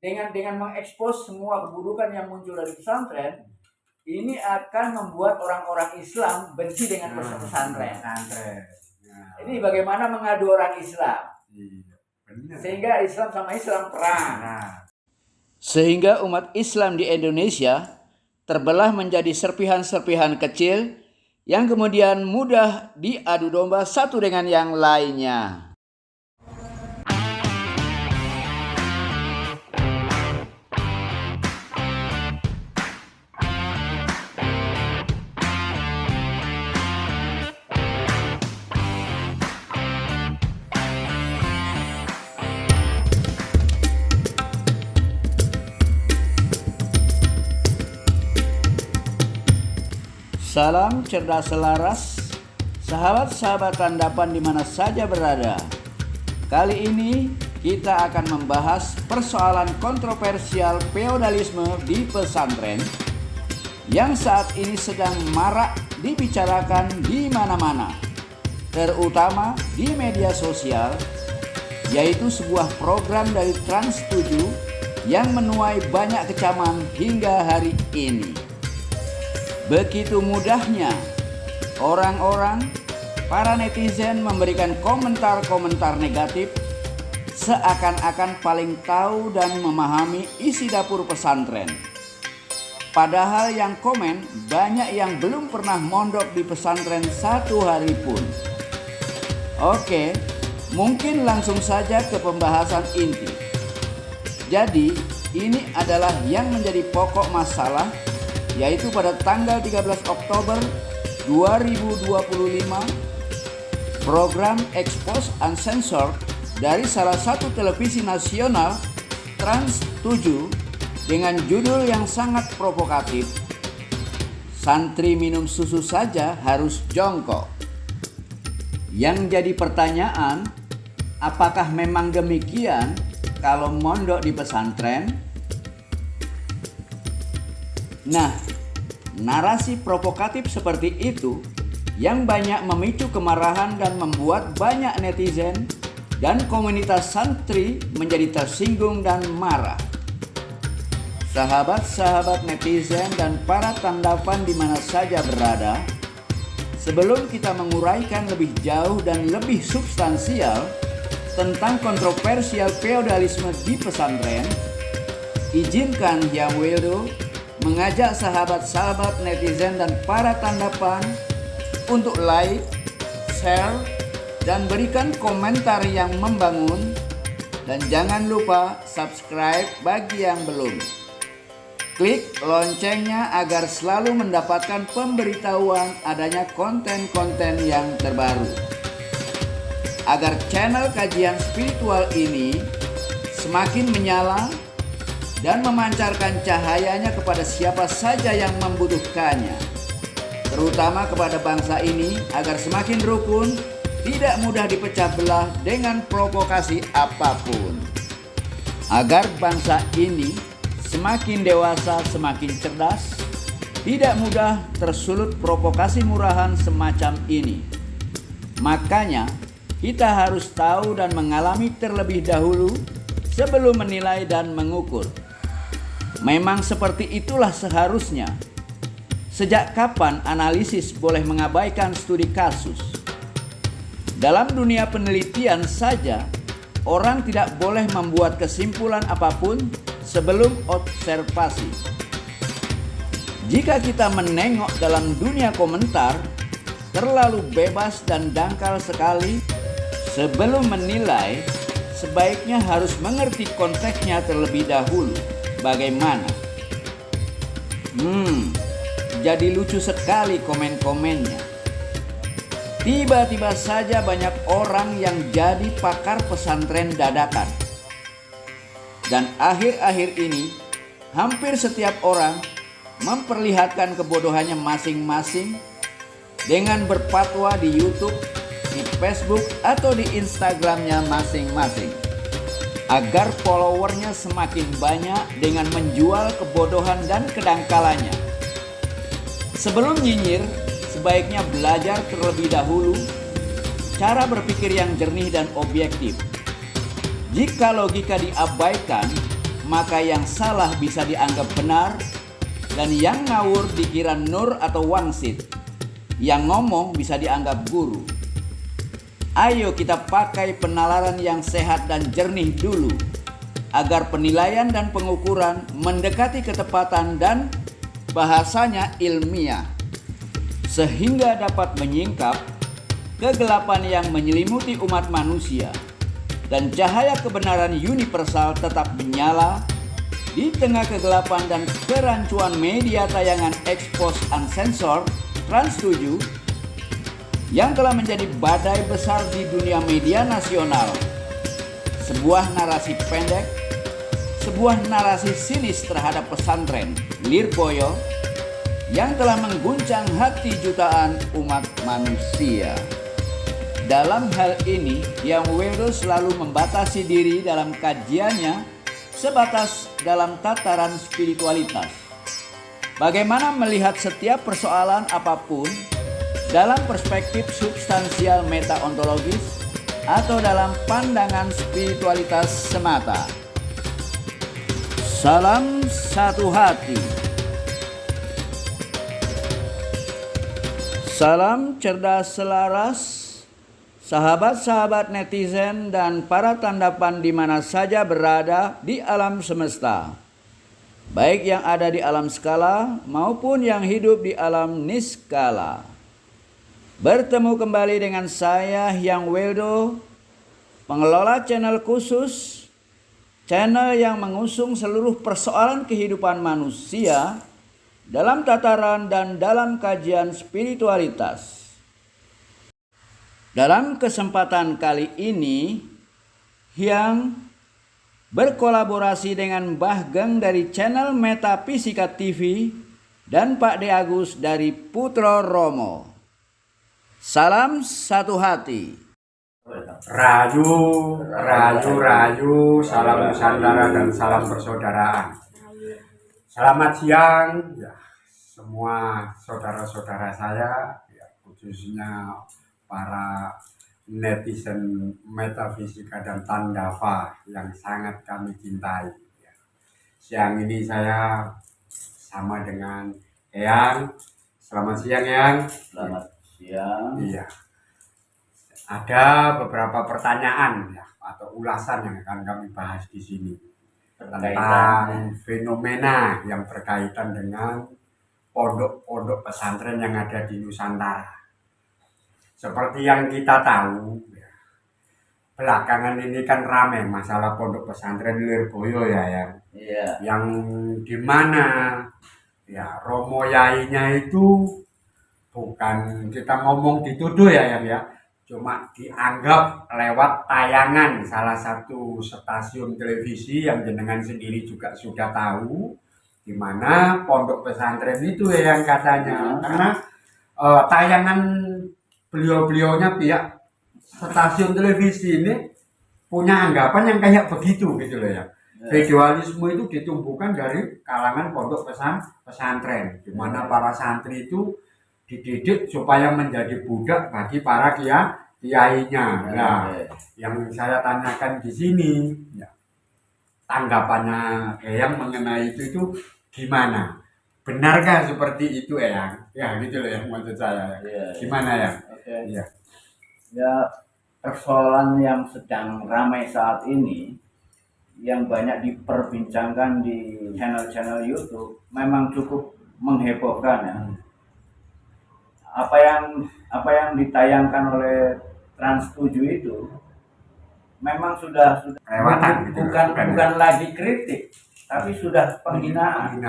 dengan mengekspos semua keburukan yang muncul dari pesantren, ini akan membuat orang-orang Islam benci dengan pesantren. Ini bagaimana mengadu orang Islam. Sehingga Islam sama Islam perang. Sehingga umat Islam di Indonesia terbelah menjadi serpihan-serpihan kecil yang kemudian mudah diadu domba satu dengan yang lainnya. Salam cerdas selaras, sahabat-sahabat Tandapan di mana saja berada. Kali ini kita akan membahas persoalan kontroversial feodalisme di pesantren yang saat ini sedang marak dibicarakan di mana-mana, terutama di media sosial, yaitu sebuah program dari Trans 7 yang menuai banyak kecaman hingga hari ini. Begitu mudahnya orang-orang, para netizen memberikan komentar-komentar negatif seakan-akan paling tahu dan memahami isi dapur pesantren. Padahal yang komen banyak yang belum pernah mondok di pesantren satu hari pun. Oke, mungkin langsung saja ke pembahasan inti. Jadi, ini adalah yang menjadi pokok masalah, yaitu pada tanggal 13 Oktober 2025, program Expose Uncensored dari salah satu televisi nasional Trans 7 dengan judul yang sangat provokatif, "Santri minum susu saja harus jongkok." Yang jadi pertanyaan, apakah memang demikian kalau mondok di pesantren? Nah, narasi provokatif seperti itu yang banyak memicu kemarahan dan membuat banyak netizen dan komunitas santri menjadi tersinggung dan marah. Sahabat-sahabat netizen dan para Tandapan di mana saja berada, sebelum kita menguraikan lebih jauh dan lebih substansial tentang kontroversial feodalisme di pesantren, izinkan Yang Wildo mengajak sahabat-sahabat netizen dan para Tandapan untuk like, share, dan berikan komentar yang membangun. Dan jangan lupa subscribe bagi yang belum. Klik loncengnya agar selalu mendapatkan pemberitahuan adanya konten-konten yang terbaru. Agar channel kajian spiritual ini semakin menyala dan memancarkan cahayanya kepada siapa saja yang membutuhkannya, terutama kepada bangsa ini agar semakin rukun, tidak mudah dipecah belah dengan provokasi apapun. Agar bangsa ini semakin dewasa, semakin cerdas, tidak mudah tersulut provokasi murahan semacam ini. Makanya kita harus tahu dan mengalami terlebih dahulu sebelum menilai dan mengukur. Memang seperti itulah seharusnya. Sejak kapan analisis boleh mengabaikan studi kasus? Dalam dunia penelitian saja, orang tidak boleh membuat kesimpulan apapun sebelum observasi. Jika kita menengok dalam dunia komentar, terlalu bebas dan dangkal sekali. Sebelum menilai, sebaiknya harus mengerti konteksnya terlebih dahulu. Bagaimana? Jadi lucu sekali komen-komennya. Tiba-tiba saja banyak orang yang jadi pakar pesantren dadakan. Dan akhir-akhir ini, hampir setiap orang memperlihatkan kebodohannya masing-masing dengan berfatwa di YouTube, di Facebook, atau di Instagramnya masing-masing, agar followernya semakin banyak dengan menjual kebodohan dan kedangkalannya. Sebelum nyinyir, sebaiknya belajar terlebih dahulu cara berpikir yang jernih dan objektif. Jika logika diabaikan, maka yang salah bisa dianggap benar, dan yang ngawur dikira nur atau wangsit. Yang ngomong bisa dianggap guru. Ayo kita pakai penalaran yang sehat dan jernih dulu, agar penilaian dan pengukuran mendekati ketepatan dan bahasanya ilmiah, sehingga dapat menyingkap kegelapan yang menyelimuti umat manusia, dan cahaya kebenaran universal tetap menyala di tengah kegelapan dan kerancuan media tayangan expose uncensored Trans 7 yang telah menjadi badai besar di dunia media nasional. Sebuah narasi pendek, sebuah narasi sinis terhadap pesantren Lirboyo yang telah mengguncang hati jutaan umat manusia. Dalam hal ini, Yang Weldo selalu membatasi diri dalam kajiannya sebatas dalam tataran spiritualitas. Bagaimana melihat setiap persoalan apapun dalam perspektif substansial meta-ontologis atau dalam pandangan spiritualitas semata. Salam satu hati. Salam cerdas selaras, sahabat-sahabat netizen dan para tandapan di mana saja berada di alam semesta, baik yang ada di alam skala maupun yang hidup di alam niskala. Bertemu kembali dengan saya Yang Weldo, pengelola channel khusus, channel yang mengusung seluruh persoalan kehidupan manusia dalam tataran dan dalam kajian spiritualitas. Dalam kesempatan kali ini, Yang berkolaborasi dengan Mbah Geng dari channel Metafisika TV dan Pak De Agus dari Putro Romo. Salam satu hati. Rayu, rayu, rayu, salam Nusantara dan salam persaudaraan. Selamat siang, ya, semua saudara-saudara saya, ya, khususnya para netizen Metafisika dan Tandafa yang sangat kami cintai. Ya. Siang ini saya sama dengan Eyang. Selamat siang, Eyang. Selamat siang. Iya. Ada beberapa pertanyaan ya atau ulasan yang akan kami bahas di sini tentang fenomena yang berkaitan dengan pondok-pondok pesantren yang ada di Nusantara. Seperti yang kita tahu, ya, belakangan ini kan ramai masalah pondok pesantren Lirboyo ya, Iya. yang dimana ya Romo Yainya itu bukan kita ngomong dituduh ya, cuma dianggap lewat tayangan salah satu stasiun televisi yang jenengan sendiri juga sudah tahu, di mana pondok pesantren itu ya yang katanya karena tayangan beliau-beliaunya pihak stasiun televisi ini punya anggapan yang kayak begitu gitu loh ya. Feodalisme itu ditumbuhkan dari kalangan pondok pesantren, di mana para santri itu dididik supaya menjadi budak bagi para kiainya. Nah, yang saya tanyakan di sini, ya, tanggapannya Eyang mengenai itu gimana? Benarkah seperti itu, Eyang? Ya, gitu loh yang maksud saya. Gimana ya? Ya. Ya, persoalan yang sedang ramai saat ini, yang banyak diperbincangkan di channel-channel YouTube, memang cukup menghebohkan ya. Apa yang ditayangkan oleh Trans 7 itu memang sudah Kelewatan, gitu. bukan lagi kritik, tapi sudah penghinaan.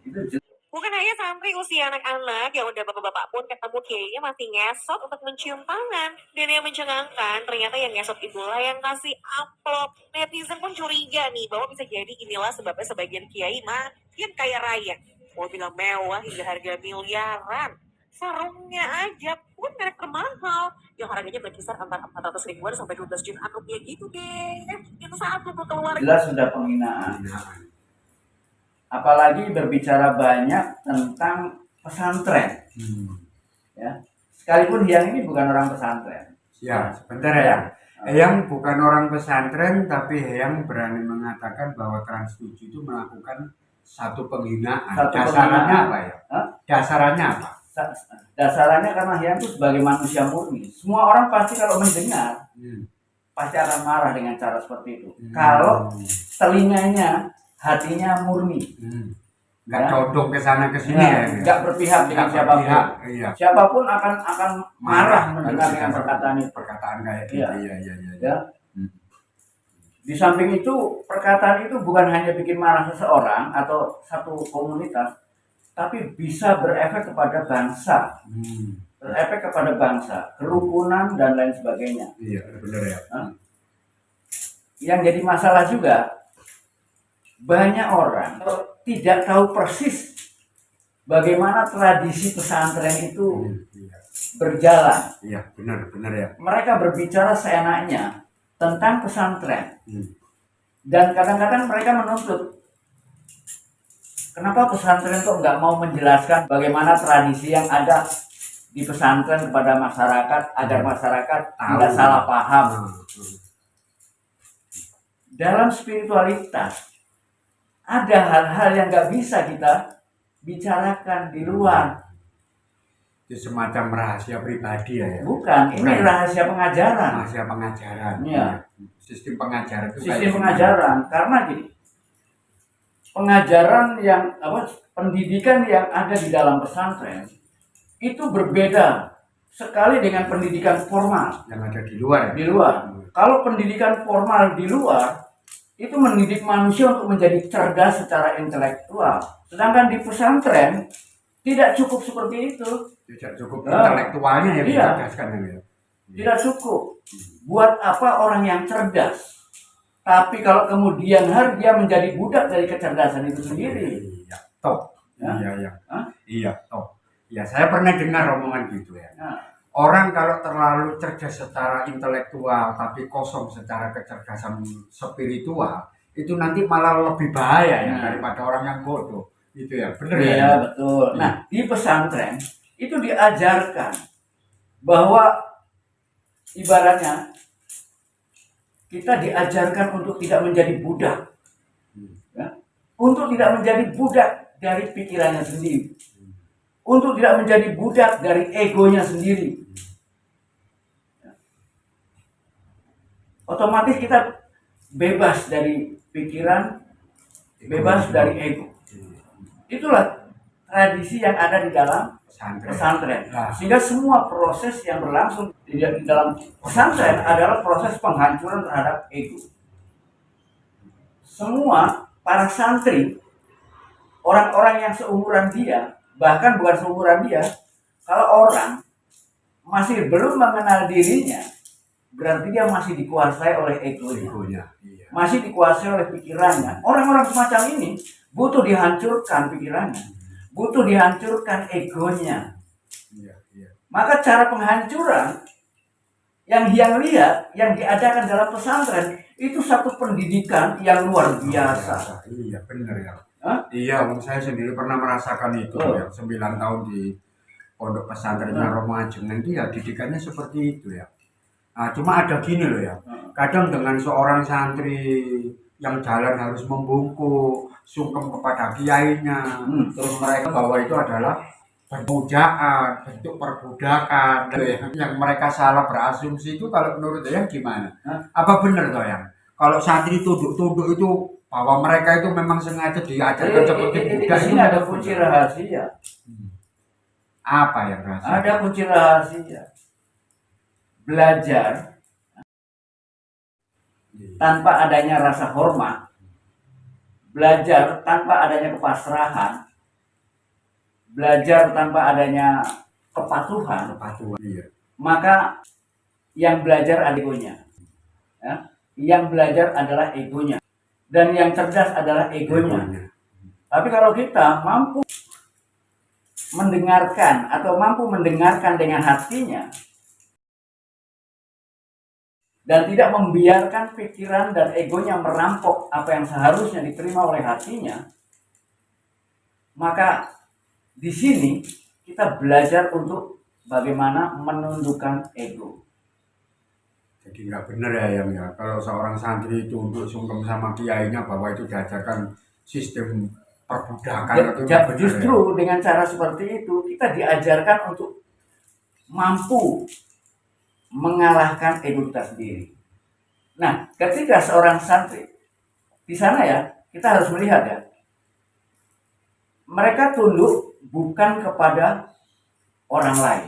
Itu Bukan hanya santri usia anak-anak yang udah bapak-bapak pun ketemu kiainya masih ngesot untuk mencium tangan. Dan yang mencengangkan, ternyata yang ngesot itulah yang kasih amplop. Netizen pun curiga nih bahwa bisa jadi inilah sebabnya sebagian kiai makin kaya raya. Mobil mewah hingga harga miliaran. Sarungnya aja pun merek termahal yang harganya berkisar antara 400 ribuan sampai 12 jutaan rupiah gitu deh. Itu satu tuh keluar. jelas sudah penghinaan. Apalagi berbicara banyak tentang pesantren. Ya. Sekalipun Hyang ini bukan orang pesantren. Ya, sebentar ya. Eyang bukan orang pesantren, tapi Eyang berani mengatakan bahwa Trans 7 itu melakukan satu penghinaan. Dasarannya apa ya? Hah? Dasarannya apa? Dasarannya karena Hyang itu sebagai manusia murni. Semua orang pasti kalau mendengar pasti akan marah dengan cara seperti itu. Kalau telinganya, hatinya murni, Nggak Ya. condong ke sana ke sini ya. nggak berpihak dengan Nggak siapapun. berpihak, iya. Siapapun akan marah mendengar kalau dengan perkataan itu. perkataan kayak gitu. Iya. Iya. Ya. Di samping itu, perkataan itu bukan hanya bikin marah seseorang atau satu komunitas, tapi bisa berefek kepada bangsa, berefek kepada bangsa, kerukunan dan lain sebagainya. Iya, benar ya. Yang jadi masalah juga, banyak orang tidak tahu persis bagaimana tradisi pesantren itu berjalan. Iya, benar ya. Mereka berbicara seenaknya tentang pesantren. Dan kadang-kadang mereka menuntut, kenapa pesantren kok nggak mau menjelaskan bagaimana tradisi yang ada di pesantren kepada masyarakat agar masyarakat tidak salah paham. Dalam spiritualitas ada hal-hal yang nggak bisa kita bicarakan di luar. Itu semacam rahasia pribadi ya. Bukan, ini rahasia pengajaran. Rahasia pengajaran. Iya. Sistem pengajaran itu Sistem pengajaran, karena gini, pengajaran yang pendidikan yang ada di dalam pesantren itu berbeda sekali dengan pendidikan formal yang ada di luar. di luar. Kalau pendidikan formal di luar itu mendidik manusia untuk menjadi cerdas secara intelektual, sedangkan di pesantren tidak cukup seperti itu. Tidak cukup intelektualnya yang Iya. dicerdaskan ya. Tidak cukup. Buat apa orang yang cerdas? Tapi kalau kemudian hari dia menjadi budak dari kecerdasan itu sendiri. Iya, toh. Ya? Iya. Hah? Iya, toh. Ya, saya pernah dengar omongan gitu ya. Nah, Orang kalau terlalu cerdas secara intelektual tapi kosong secara kecerdasan spiritual, itu nanti malah lebih bahaya ya daripada orang yang bodoh. Itu ya, benar ya. iya betul. Nah, di pesantren itu diajarkan bahwa ibaratnya kita diajarkan untuk tidak menjadi budak, ya? Untuk tidak menjadi budak dari pikirannya sendiri, untuk tidak menjadi budak dari egonya sendiri. Otomatis kita bebas dari pikiran, bebas dari ego. Itulah tradisi yang ada di dalam pesantren. Sehingga semua proses yang berlangsung di dalam pesantren adalah proses penghancuran terhadap ego. Semua para santri, orang-orang yang seumuran dia, bahkan bukan seumuran dia, kalau orang masih belum mengenal dirinya, berarti dia masih dikuasai oleh egonya. Iya. Masih dikuasai oleh pikirannya. Orang-orang semacam ini butuh dihancurkan pikirannya, butuh dihancurkan egonya. Iya. Maka cara penghancuran yang lihat, yang diadakan dalam pesantren itu satu pendidikan yang luar biasa. Iya, benar ya. Hah? Iya, saya sendiri pernah merasakan itu ya. 9 tahun di pondok pesantrennya Romo Ajeng itu ya didikannya seperti itu ya. Nah, cuma ada gini loh ya. Kadang dengan seorang santri yang jalan harus membungkuk, sungkem kepada kiainya, terus mereka bahwa itu adalah pemujaan, bentuk perbudakan, gitu ya. Yang mereka salah berasumsi itu kalau menurut Yang gimana? Apa benar toh Yang? Kalau santri tunduk-tunduk itu bahwa mereka itu memang sengaja diajarkan seperti budak. Di sini ada kunci rahasia. Apa yang rahasia? Ada kunci rahasia. Belajar tanpa adanya rasa hormat, belajar tanpa adanya kepasrahan, belajar tanpa adanya kepatuhan, Iya. maka yang belajar adalah egonya. Ya? Yang belajar adalah egonya. Dan yang cerdas adalah egonya. Tapi kalau kita mampu mendengarkan atau mampu mendengarkan dengan hatinya, dan tidak membiarkan pikiran dan egonya merampok apa yang seharusnya diterima oleh hatinya, maka di sini kita belajar untuk bagaimana menundukkan ego. Jadi nggak benar ya Yang ya. Kalau seorang santri itu untuk sungkem sama kiainya bahwa itu diajarkan sistem perbudakan itu nggak benar, Justru dengan cara seperti itu kita diajarkan untuk mampu mengalahkan ego kita sendiri. Nah, ketika seorang santri di sana ya, kita harus melihat ya, mereka tunduk bukan kepada orang lain,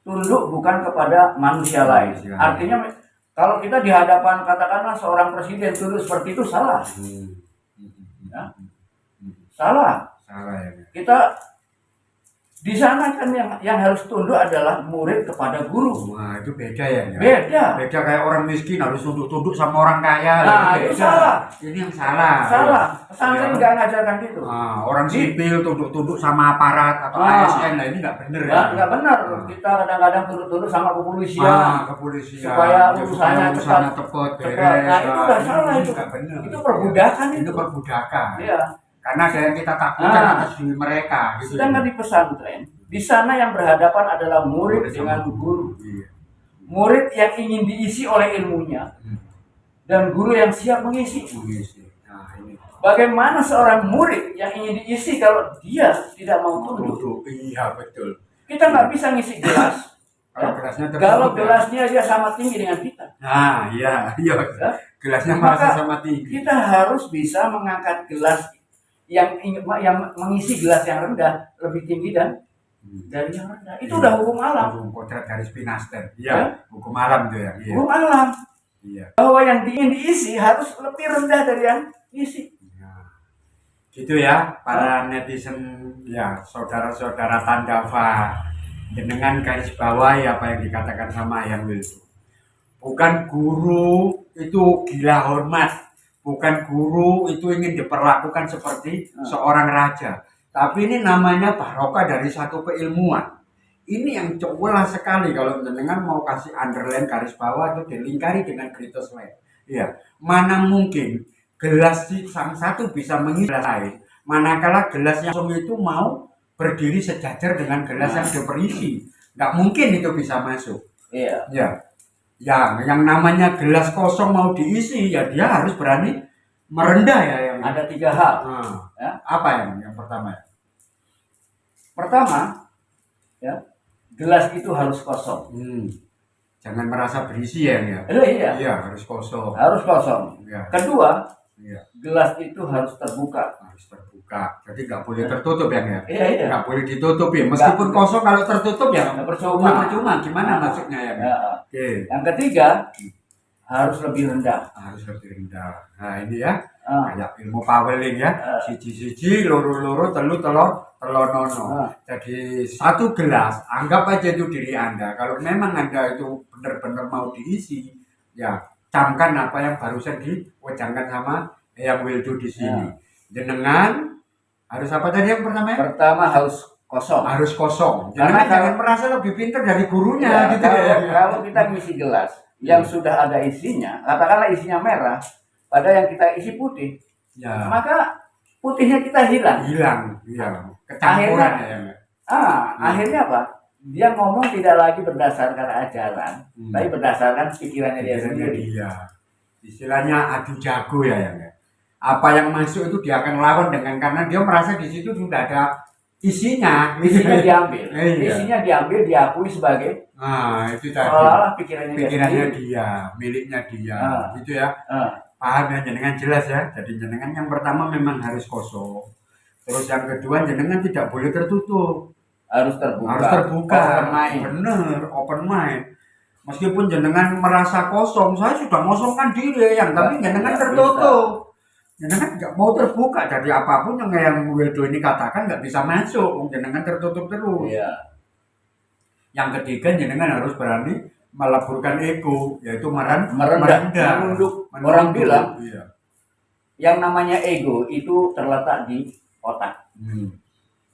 tunduk bukan kepada manusia lain. Artinya kalau kita di hadapan katakanlah seorang presiden tunduk seperti itu salah. Ya? Salah. Salah ya. Kita di sana kan yang harus tunduk adalah murid kepada guru. Wah, itu beda ya. Beda. Beda kayak orang miskin harus tunduk-tunduk sama orang kaya. Nah, itu salah. Ini yang salah. Salah. Ya. Pesantren nggak ngajarkan gitu. Nah, orang sipil tunduk-tunduk sama aparat atau ASN, nah ini nggak bener ya. Nggak benar. Kita kadang-kadang tunduk-tunduk sama kepolisian. Kepolisian. Supaya urusannya tepat. Nah, itu udah salah itu. Nggak bener. Itu perbudakan Itu perbudakan. Iya. Karena ada yang kita takutkan atas diri mereka. Gitu. Sedangkan di pesantren, di sana yang berhadapan adalah murid dengan guru. Iya. Murid yang ingin diisi oleh ilmunya dan guru yang siap mengisi. Nah, ini. Bagaimana seorang murid yang ingin diisi kalau dia tidak mau tunduk? Iya, betul. Kita nggak bisa ngisi gelas. Kalau gelasnya tertutup, Kalau ya. gelasnya dia sama tinggi dengan kita. Nah, iya. Ya? Gelasnya Maka merasa sama tinggi. kita harus bisa mengangkat gelas yang mengisi gelas yang rendah lebih tinggi dari yang rendah. Itu udah hukum alam. Potret garis pinaster. Ya? Iya, hukum alam itu ya. Iya. Hukum alam. Iya. Bahwa yang ingin diisi harus lebih rendah dari yang diisi. Nah, gitu ya para netizen ya, saudara-saudara Tandafa. Dengan garis bawahi apa yang dikatakan sama Yang Wildo. Bukan guru itu gila hormat. Bukan guru itu ingin diperlakukan seperti seorang raja. Tapi ini namanya barokah dari satu keilmuan. Ini yang cewelah sekali kalau jenengan mau kasih underline garis bawah itu dilingkari dengan greatest line. Iya, mana mungkin gelas sang satu bisa mengisi gelas lain, manakala gelas yang kosong itu mau berdiri sejajar dengan gelas yang berisi. Nggak mungkin itu bisa masuk. Iya. Ya. Yang namanya gelas kosong mau diisi ya dia harus berani merendah ya. Yang Ada 3 hal. ya. Apa yang pertama? Pertama, ya, gelas itu harus kosong. Jangan merasa berisi ya. Iya. Iya, harus kosong. Harus kosong. Ya. Kedua, Iya. gelas itu harus terbuka. Harus terbuka. Jadi nggak boleh tertutup ya. Iya. Nggak boleh ditutup ya. Meskipun kosong kalau tertutup ya Nggak percuma. Gimana maksudnya ya? Ya. Oke. Yang ketiga, harus lebih rendah. Harus lebih rendah. Nah ini ya. Ah. Kayak ilmu paweling ya. Siji-siji, loro-loro, telu-nono. Jadi satu gelas, anggap aja itu diri Anda. Kalau memang Anda itu benar-benar mau diisi, ya camkan apa yang barusan diwajangkan sama Yang Wildo di sini. Jenengan harus apa tadi yang pertama ya? Pertama harus kosong. Harus kosong. Karena Jangan jangan merasa lebih pintar dari gurunya Ya, gitu kalau kita ngisi gelas yang sudah ada isinya, katakanlah isinya merah, pada yang kita isi putih, Ya. maka putihnya kita hilang. Iya. Kecampuran ya. Akhirnya apa? Dia ngomong tidak lagi berdasarkan ajaran, tapi berdasarkan pikirannya dia sendiri. Iya. Istilahnya adu jago ya. Apa yang masuk itu dia akan lawan dengan karena dia merasa di situ sudah ada isinya. Isinya diambil, Iya. isinya diambil, diakui sebagai Nah, itu tadi. seolah-olah pikirannya Pikirannya sendiri. dia, miliknya dia. Gitu ya. Ah. Paham ya jenengan jelas ya. Jadi jenengan yang pertama memang harus kosong. Terus yang kedua jenengan tidak boleh tertutup. Harus terbuka. Harus terbuka. Open mind. Bener, open mind. Meskipun jenengan merasa kosong, saya sudah ngosongkan diri yang tapi jenengan tertutup. Jenengan nggak mau terbuka, jadi apapun yang Wildo ini katakan nggak bisa masuk, jenengan tertutup terus. Iya. Yang ketiga jenengan harus berani meleburkan ego, yaitu Merendah. Menunduk. Orang bilang iya. yang namanya ego itu terletak di otak.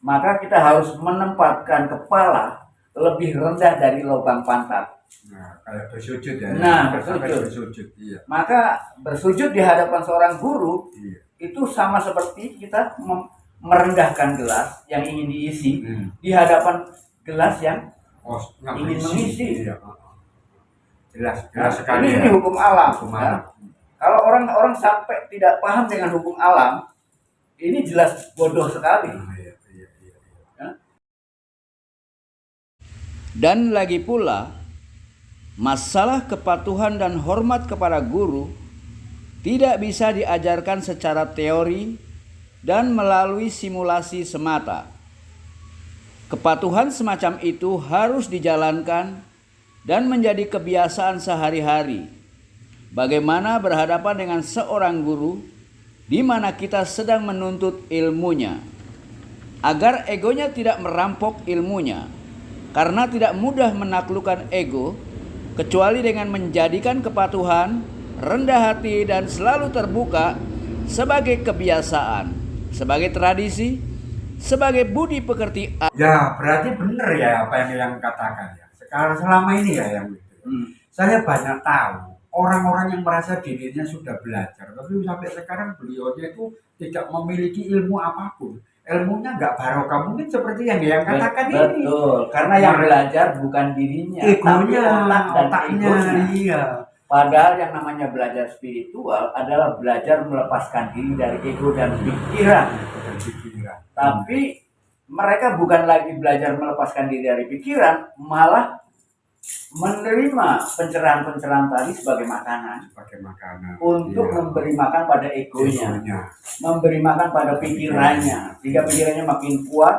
Maka kita harus menempatkan kepala lebih rendah dari lubang pantat. Nah, kayak bersujud ya. Nah, Sampai bersujud. Iya. Maka bersujud di hadapan seorang guru Iya. itu sama seperti kita merendahkan gelas yang ingin diisi di hadapan gelas yang ingin mengisi. Iya. jelas sekali Ini ya. hukum alam. Hukum ya. alam. Kalau orang-orang sampai tidak paham dengan hukum alam, ini jelas bodoh sekali. Iya. Ya. Dan lagi pula, masalah kepatuhan dan hormat kepada guru tidak bisa diajarkan secara teori dan melalui simulasi semata. Kepatuhan semacam itu harus dijalankan dan menjadi kebiasaan sehari-hari. Bagaimana berhadapan dengan seorang guru di mana kita sedang menuntut ilmunya, agar egonya tidak merampok ilmunya, karena tidak mudah menaklukkan ego kecuali dengan menjadikan kepatuhan, rendah hati, dan selalu terbuka sebagai kebiasaan, sebagai tradisi, sebagai budi pekerti. Ya, berarti benar ya apa yang katakan ya. Sekarang selama ini ya yang itu. Saya banyak tahu orang-orang yang merasa dirinya sudah belajar, tapi sampai sekarang beliaunya itu tidak memiliki ilmu apapun. Ilmunya nggak barokah, mungkin seperti yang dia katakan ini. Betul, karena yang belajar bukan dirinya, tapi Egonya, otak dan otaknya, egonya. iya. Padahal yang namanya belajar spiritual adalah belajar melepaskan diri dari ego dan pikiran. Dan pikiran. Tapi mereka bukan lagi belajar melepaskan diri dari pikiran, malah menerima pencerahan-pencerahan tadi sebagai makanan. Pakai makanan. Untuk Iya. memberi makan pada egonya, memberi makan pada pikirannya, sehingga pikirannya makin kuat,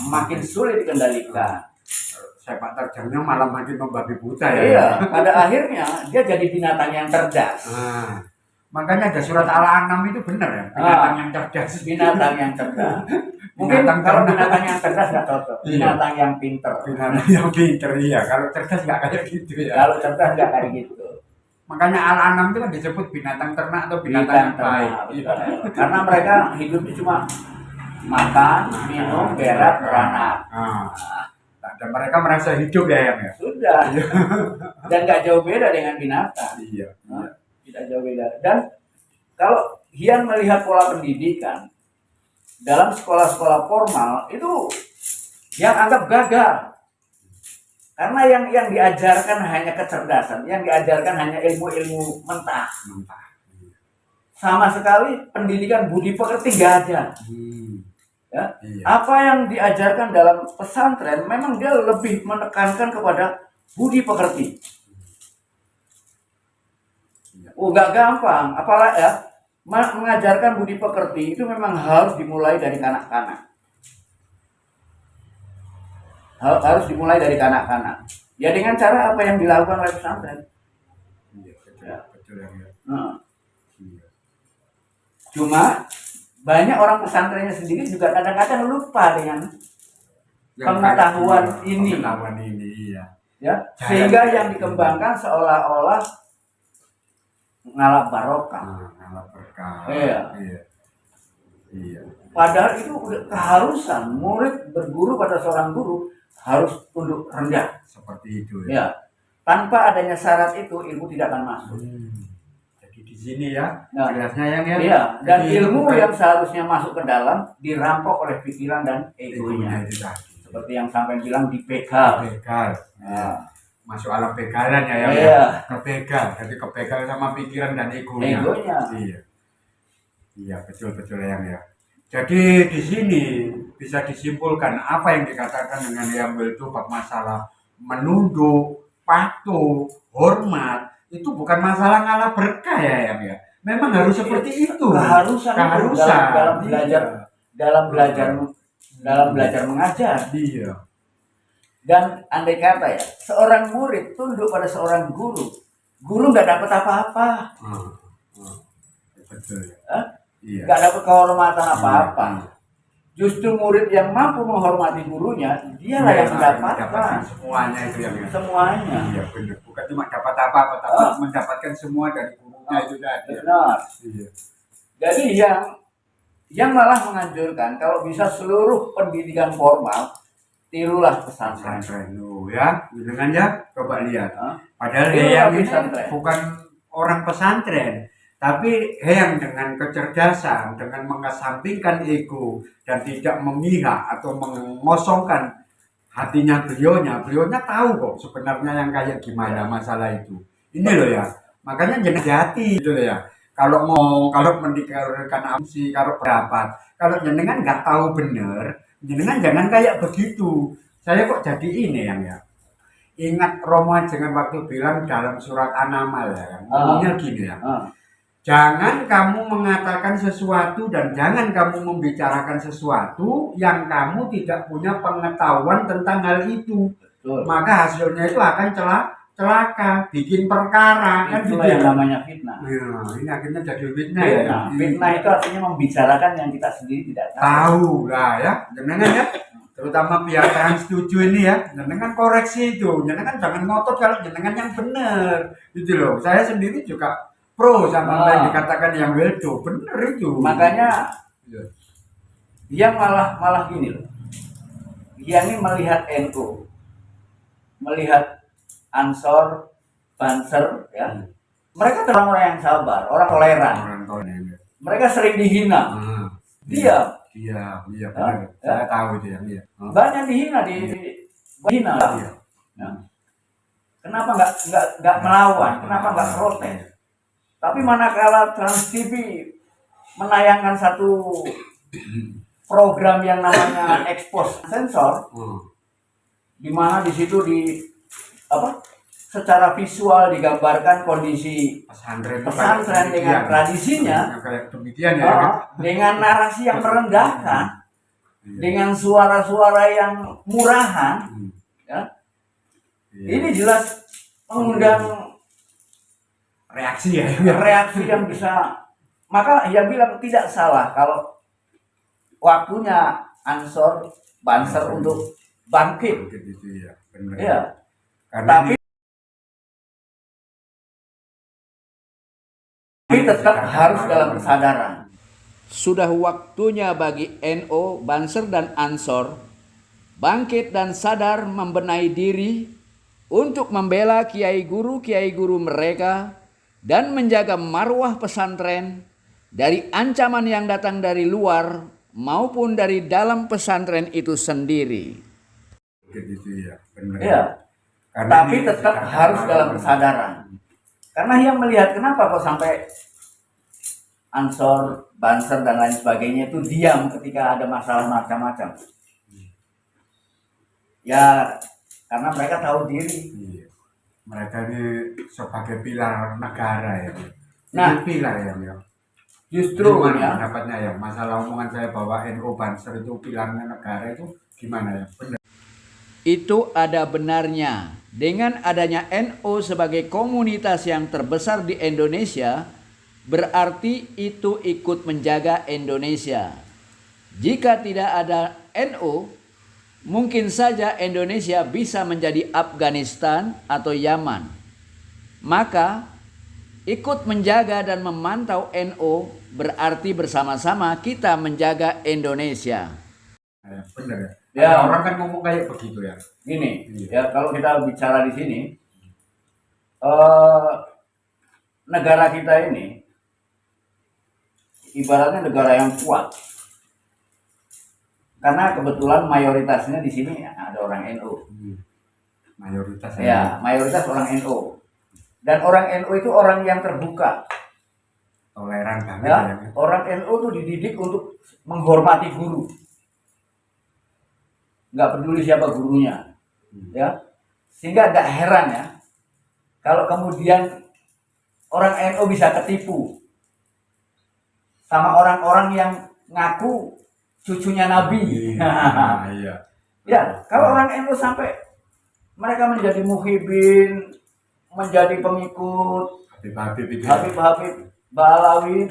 makin sulit dikendalikan. Sepak terjangnya malah makin membabi buta ya. Iya, pada akhirnya dia jadi binatang yang cerdas. Makanya ada surat Al-An'am itu benar ya, binatang yang cerdas. Binatang yang cerdas. Mungkin Binatang kalau cerdas. binatang yang cerdas nggak cocok. Iya. Binatang yang pinter. Binatang yang pinter iya, kalau cerdas nggak kayak gitu ya. Kalau cerdas nggak kayak gitu. Makanya Al-An'am itu kan disebut binatang ternak atau binatang yang baik. betul. Karena mereka hidupnya cuma makan, minum, berak, beranak. Dan mereka merasa hidup ya yang ya. Sudah. Dan nggak jauh beda dengan binatang. Iya. Tidak jauh beda. Dan kalau Hian melihat pola pendidikan dalam sekolah-sekolah formal itu yang anggap gagal. Karena yang diajarkan hanya kecerdasan, yang diajarkan hanya ilmu-ilmu mentah. Sama sekali pendidikan budi pekerti nggak ada. Ya. Iya. Apa yang diajarkan dalam pesantren memang dia lebih menekankan kepada budi pekerti. Oh, nggak gampang, apalagi ya mengajarkan budi pekerti itu memang harus dimulai dari kanak-kanak. Harus dimulai dari kanak-kanak. Ya dengan cara apa yang dilakukan oleh pesantren. Iya, betul ya. Iya. Cuma banyak orang pesantrennya sendiri juga kadang-kadang lupa dengan pengetahuan ini. Pengetahuan ini, iya. Ya, sehingga yang dikembangkan seolah-olah ngalap barokah. Ngalap berkah. Iya. Iya. Padahal itu udah keharusan murid berguru pada seorang guru harus tunduk rendah. Seperti itu ya. Ya, tanpa adanya syarat itu ilmu tidak akan masuk. Jadi di sini ya, Nah, jelasnya yang ya. Iya, dan Jadi ilmu bukan- yang seharusnya masuk ke dalam dirampok oleh pikiran dan egonya egonya. itu tadi. Seperti yang sampai bilang dipegal. Begal. Nah, Masuk alam begalan ya yang Iya. kebegal. Jadi kebegal sama pikiran dan egonya. Egonya. Iya. Iya, betul yang ya. Jadi di sini bisa disimpulkan apa yang dikatakan dengan yang itu bab masalah menunduk, patuh, hormat itu bukan masalah ngalah berkah ya yang ya. Memang harus seperti itu. Keharusan itu dalam belajar, dalam belajar mengajar. Iya. Dan andai kata ya, seorang murid tunduk pada seorang guru, guru nggak dapat apa-apa, Betul ya. Hah? Iya. nggak dapat kehormatan apa-apa. Iya. Justru murid yang mampu menghormati gurunya, dialah yang mendapatkan semuanya itu yang ya. semuanya. Iya benar. Bukan cuma dapat apa-apa, tapi mendapatkan semua dari gurunya itu tadi. Benar. Iya. Jadi yang malah menganjurkan kalau bisa seluruh pendidikan formal tirulah pesantren. Pesantren ya, dengan ya coba lihat. Padahal Tirulah yang ini pesantren. bukan orang pesantren, tapi yang dengan kecerdasan, dengan mengesampingkan ego dan tidak memihak atau mengosongkan hatinya beliaunya tahu kok sebenarnya yang kayak gimana masalah itu. Ini loh ya, makanya jangan hati gitu loh ya. Kalau mau, kalau mendikirkan opsi, kalau pendapat, kalau jenengan nggak tahu bener, jenengan jangan kayak begitu. Saya kok jadi ini yang ya. Ingat Romo jangan waktu bilang dalam surat An-Naml ya, ngomongnya gini ya. Jangan kamu mengatakan sesuatu dan jangan kamu membicarakan sesuatu yang kamu tidak punya pengetahuan tentang hal itu. Betul. Maka hasilnya itu akan celaka, bikin perkara kan Itulah gitu yang ya. namanya fitnah. Ya, ini akhirnya jadi fitnah ya. Fitnah itu artinya membicarakan yang kita sendiri tidak tahu. Tahu lah ya, jenengan ya. Terutama pihak yang setuju ini ya, jenengan koreksi itu, jenengan jangan ngotot kalau jenengan yang benar, gitu loh. Saya sendiri juga pro sama apa yang dikatakan yang Weldo, bener itu. Makanya Ya. dia malah gini loh. Dia ini melihat NU, melihat Ansor, Banser, ya. Mereka orang-orang yang sabar, orang toleran. Orang tahu ini. Mereka sering dihina. Dia Iya, benar. Saya tahu itu yang iya. banyak dihina dihina. Iya. Ya. Kenapa nggak melawan? Kenapa nggak protes? Tapi manakala Trans TV menayangkan satu program yang namanya expose sensor, di mana di situ secara visual digambarkan kondisi pesantren dengan tradisinya, kayak demikian ya. dengan narasi yang merendahkan, dengan suara-suara yang murahan, ya. Ini jelas mengundang reaksi ya. reaksi yang bisa. Maka ia bilang tidak salah kalau waktunya Ansor, Banser untuk bangkit. Gitu ya, benar. Ya. Karena Tapi tetap harus dalam kesadaran. Sudah waktunya bagi NO, Banser dan Ansor bangkit dan sadar membenahi diri untuk membela kiai guru mereka dan menjaga marwah pesantren dari ancaman yang datang dari luar maupun dari dalam pesantren itu sendiri. gitu ya, benar. Ya. Karena Tapi ini tetap dikatakan harus dalam orang- kesadaran. Karena ia melihat kenapa kok sampai Ansor, Banser dan lain sebagainya itu diam ketika ada masalah macam-macam. Ya, karena mereka tahu diri. Iya. Mereka ini sebagai pilar negara ya. Nah, Ini pilar ya. Justru Gimana ya, pendapatnya ya? Masalah omongan saya bahwa NU Banser itu pilarnya negara itu gimana ya? Benar. Itu ada benarnya. Dengan adanya NU sebagai komunitas yang terbesar di Indonesia, berarti itu ikut menjaga Indonesia. Jika tidak ada NU, mungkin saja Indonesia bisa menjadi Afghanistan atau Yaman. Maka ikut menjaga dan memantau NU berarti bersama-sama kita menjaga Indonesia. Ya, benar ya. Ya. Ada orang kan ngomong kayak begitu ya. gini, Iya. ya kalau kita bicara di sini, negara kita ini ibaratnya negara yang kuat. Karena kebetulan mayoritasnya di sini ada orang NU. Mayoritas Ya, mayoritas orang NU. Dan orang NU itu orang yang terbuka. toleran banget Ya, ya. orang NU tuh dididik untuk menghormati guru. Nggak peduli siapa gurunya. Ya. Sehingga nggak heran ya kalau kemudian orang NU bisa ketipu sama orang-orang yang ngaku cucunya Nabi. Iya. Ya, kalau orang NU sampai mereka menjadi muhibin, menjadi pengikut Habib-habib itu. Habib-habib Balawi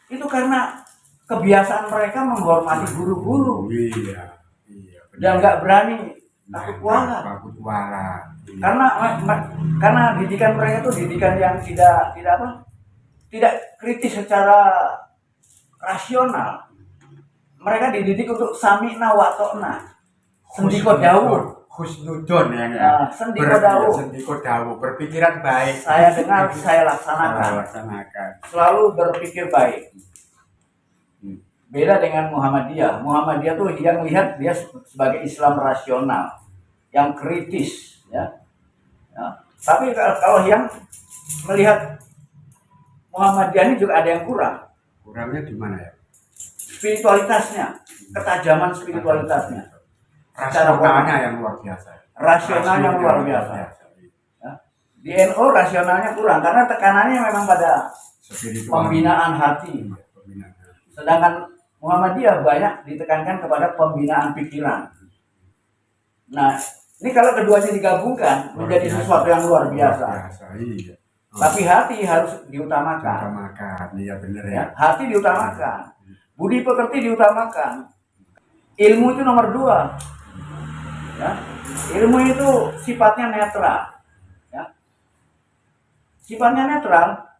itu karena kebiasaan mereka menghormati guru-guru Iya. Iya. dan nggak berani takut kualat. Takut kualat. Iya. Karena didikan mereka itu didikan yang tidak kritis secara rasional. Mereka dididik untuk sami'na wa ta'na. Sendiko dawuh. Husnudon ya. Nah, sendiko dawuh. Sendiko dawuh. Berpikiran baik. Saya dengar, saya laksanakan. Laksanakan. Selalu berpikir baik. Beda dengan Muhammadiyah. Muhammadiyah tuh dia melihat dia sebagai Islam rasional. yang kritis, ya. Ya. Tapi kalau yang melihat Muhammadiyah ini juga ada yang kurang. Kurangnya di mana ya? Spiritualitasnya, ketajaman spiritualitasnya. Rasionalnya yang luar biasa. Rasionalnya luar biasa. Ya. Di NU rasionalnya kurang karena tekanannya memang pada Spiritual. pembinaan hati. Pembinaan hati. Sedangkan Muhammadiyah banyak ditekankan kepada pembinaan pikiran. Nah, ini kalau keduanya digabungkan menjadi sesuatu yang luar biasa. Iya. Tapi hati harus diutamakan. Utamakan, iya benar ya. Ya, hati diutamakan. Budi pekerti diutamakan. Ilmu itu nomor 2. Ya. Ilmu itu sifatnya netral. Ya. Sifatnya netral.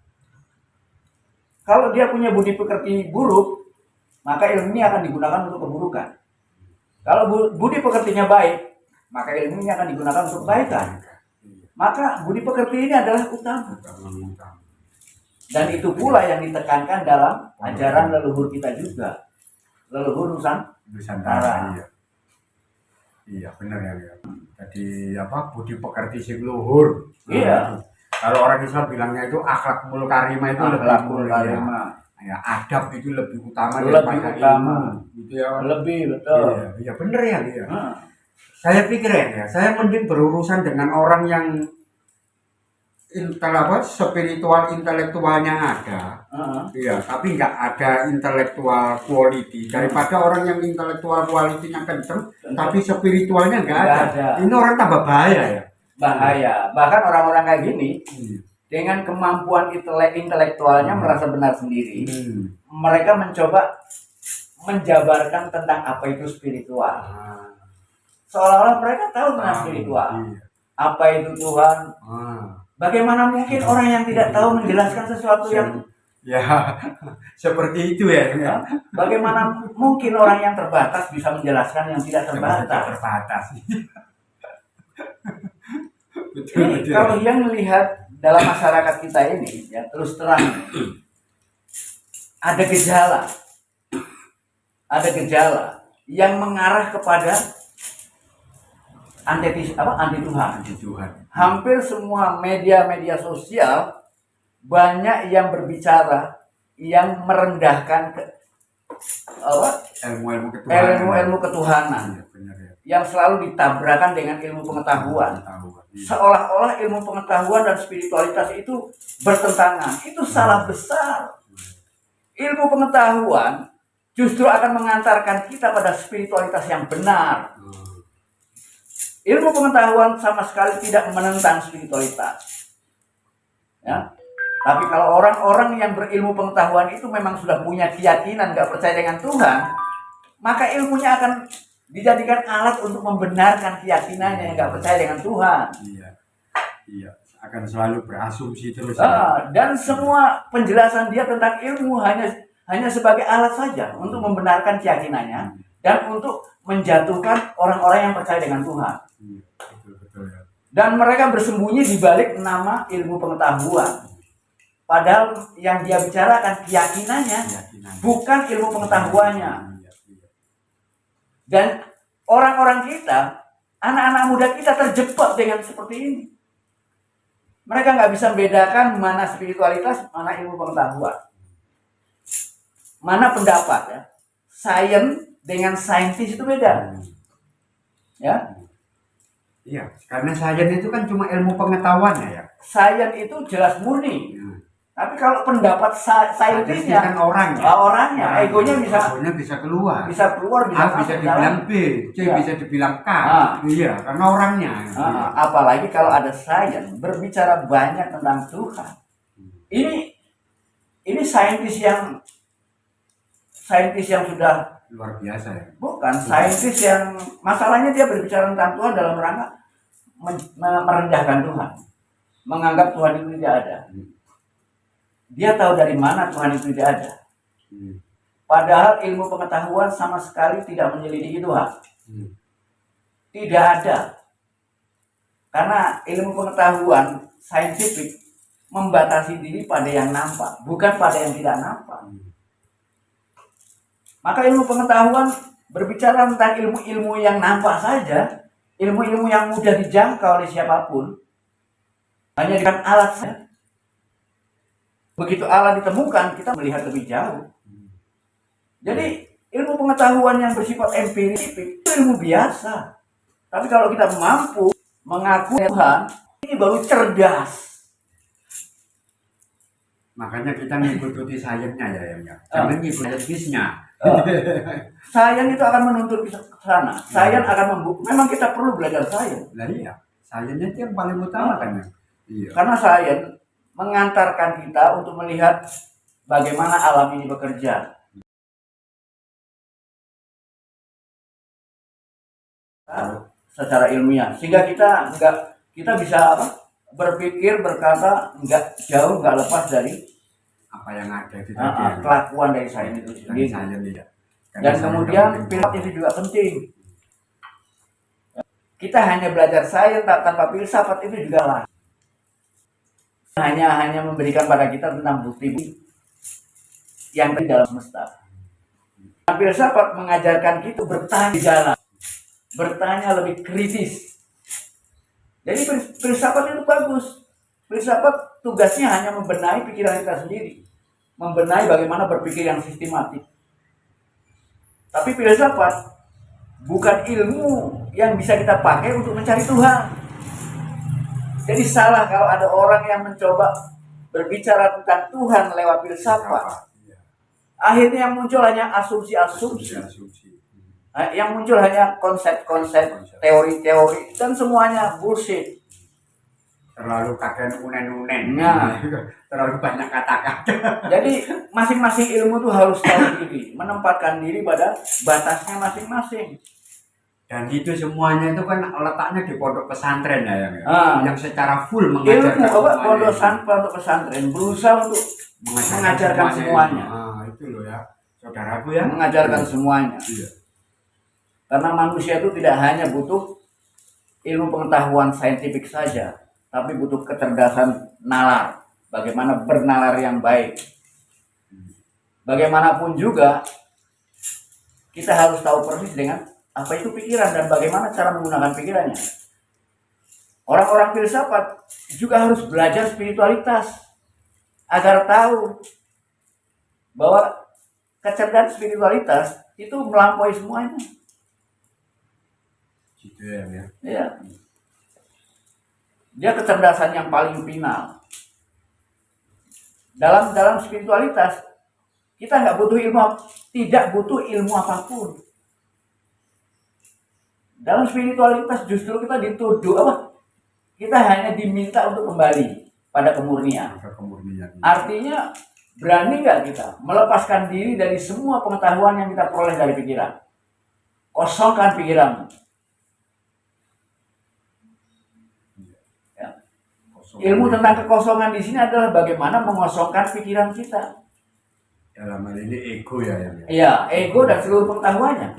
Kalau dia punya budi pekerti buruk, maka ilmunya akan digunakan untuk keburukan. Kalau budi pekertinya baik, maka ilmunya akan digunakan untuk kebaikan. Maka budi pekerti ini adalah utama. Dan itu pula yang ditekankan dalam ajaran leluhur kita juga. Leluhur Nusantara. Iya. Iya benar ya. Jadi budi pekerti sing luhur. Iya. Kalau orang Islam bilangnya itu akhlakul karimah itu lebih Akhlakul mulia. karimah. Ya, adab itu lebih utama Lebih daripada utama. ilmu. Gitu ya. Lebih betul. Iya, iya benar ya dia. Nah, Saya pikir ya, saya mending berurusan dengan orang yang spiritual intelektualnya ada. Iya, tapi nggak ada intelektual quality daripada orang yang intelektual quality-nya kenceng, tapi spiritualnya nggak ada. Ini orang tambah bahaya ya. bahaya. Bahkan orang-orang kayak gini dengan kemampuan intelektualnya merasa benar sendiri. Mereka mencoba menjabarkan tentang apa itu spiritual. Seolah-olah mereka tahu tentang spiritual. Apa itu Tuhan? Bagaimana mungkin orang yang tidak tahu menjelaskan sesuatu yang ya seperti itu ya. Bagaimana mungkin orang yang terbatas bisa menjelaskan yang tidak terbatas? Ini kalau yang melihat dalam masyarakat kita ini, ya terus terang ada gejala yang mengarah kepada anti Tuhan. Hampir semua media sosial banyak yang berbicara yang merendahkan ilmu ketuhanan. Yang selalu ditabrakan dengan ilmu pengetahuan. Seolah-olah ilmu pengetahuan dan spiritualitas itu bertentangan. Itu salah besar. Ilmu pengetahuan justru akan mengantarkan kita pada spiritualitas yang benar. Ilmu pengetahuan sama sekali tidak menentang spiritualitas. Ya. Tapi kalau orang-orang yang berilmu pengetahuan itu memang sudah punya keyakinan, nggak percaya dengan Tuhan, maka ilmunya akan dijadikan alat untuk membenarkan keyakinannya yang nggak percaya dengan Tuhan. Iya, akan selalu berasumsi terus. Dan semua penjelasan dia tentang ilmu hanya sebagai alat saja untuk membenarkan keyakinannya dan untuk menjatuhkan orang-orang yang percaya dengan Tuhan. Betul, ya. Dan mereka bersembunyi di balik nama ilmu pengetahuan. Padahal yang dia bicarakan keyakinannya, bukan ilmu pengetahuannya. Dan orang-orang kita, anak-anak muda kita terjebak dengan seperti ini. Mereka nggak bisa membedakan mana spiritualitas, mana ilmu pengetahuan. Mana pendapat ya. Sains dengan saintis itu beda. Ya. Iya, karena sains itu kan cuma ilmu pengetahuannya ya. Sains itu jelas murni. Tapi kalau pendapat saintisnya kan orangnya, egonya bisa keluar. Bisa dibilang B, C bisa dibilang K. Iya, karena orangnya. Apalagi kalau ada sains berbicara banyak tentang Tuhan. Ini saintis yang sudah luar biasa ya. Bukan saintis yang masalahnya dia berbicara tentang Tuhan dalam rangka merendahkan Tuhan, menganggap Tuhan itu tidak ada. Dia tahu dari mana Tuhan itu tidak ada. Padahal ilmu pengetahuan sama sekali tidak menyelidiki Tuhan. Tidak ada. Karena ilmu pengetahuan saintifik membatasi diri pada yang nampak, bukan pada yang tidak nampak. Maka ilmu pengetahuan berbicara tentang ilmu-ilmu yang nampak saja, ilmu-ilmu yang mudah dijangkau oleh siapapun, hanya dengan alat saja. Begitu alat ditemukan, kita melihat lebih jauh. Jadi ilmu pengetahuan yang bersifat empiris itu ilmu biasa. Tapi kalau kita mampu mengaku Tuhan, ini baru cerdas. Makanya kita mengikuti sainsnya ya. Jangan ngikutin bisnya. Sains itu akan menuntut ke sana. Sains akan membuktikan. Memang kita perlu belajar sains. Nah iya, sainsnya itu yang paling utama kan ya. Iya. Karena sains mengantarkan kita untuk melihat bagaimana alam ini bekerja. Secara ilmiah, sehingga kita bisa berpikir, berkata nggak jauh, nggak lepas dari Apa yang ada di kelakuan dari sains itu sendiri. Ya. Dan kemudian filsafat itu juga penting. Kita hanya belajar sains tanpa filsafat itu juga lah. Hanya memberikan pada kita tentang bukti yang di dalam semesta. Filsafat mengajarkan kita bertanya di jalan, bertanya lebih kritis. Jadi filsafat itu bagus. Filsafat tugasnya hanya membenahi pikiran kita sendiri, membenahi bagaimana berpikir yang sistematik. Tapi filsafat bukan ilmu yang bisa kita pakai untuk mencari Tuhan. Jadi salah kalau ada orang yang mencoba berbicara tentang Tuhan lewat filsafat. Akhirnya yang muncul hanya asumsi-asumsi. Yang muncul hanya konsep-konsep, teori-teori, dan semuanya bullshit. Terlalu kakek unen-unen. Nah, terlalu banyak kata-kata. Jadi masing-masing ilmu itu harus tahu diri, menempatkan diri pada batasnya masing-masing. Dan itu semuanya itu kan letaknya di pondok pesantren ya, yang secara full Ilmu mengajarkan pondok pesantren berusaha untuk mengajarkan semuanya. Itu loh ya, saudaraku ya. Mengajarkan semuanya. Iya. Karena manusia itu tidak hanya butuh ilmu pengetahuan saintifik saja, tapi butuh kecerdasan nalar. Bagaimana bernalar yang baik. Bagaimanapun juga kita harus tahu persis dengan apa itu pikiran dan bagaimana cara menggunakan pikirannya. Orang-orang filsafat juga harus belajar spiritualitas agar tahu bahwa kecerdasan spiritualitas itu melampaui semuanya. Gitu ya. Ya. Dia kecerdasan yang paling final. Dalam spiritualitas kita tidak butuh ilmu apapun. Dalam spiritualitas justru kita dituduh kita hanya diminta untuk kembali pada kemurnian. Artinya berani nggak kita melepaskan diri dari semua pengetahuan yang kita peroleh dari pikiran? Kosongkan pikiranmu. Ya. Ilmu tentang kekosongan di sini adalah bagaimana mengosongkan pikiran kita. Dalam hal ini ego ya. Iya, ego dan seluruh pengetahuannya.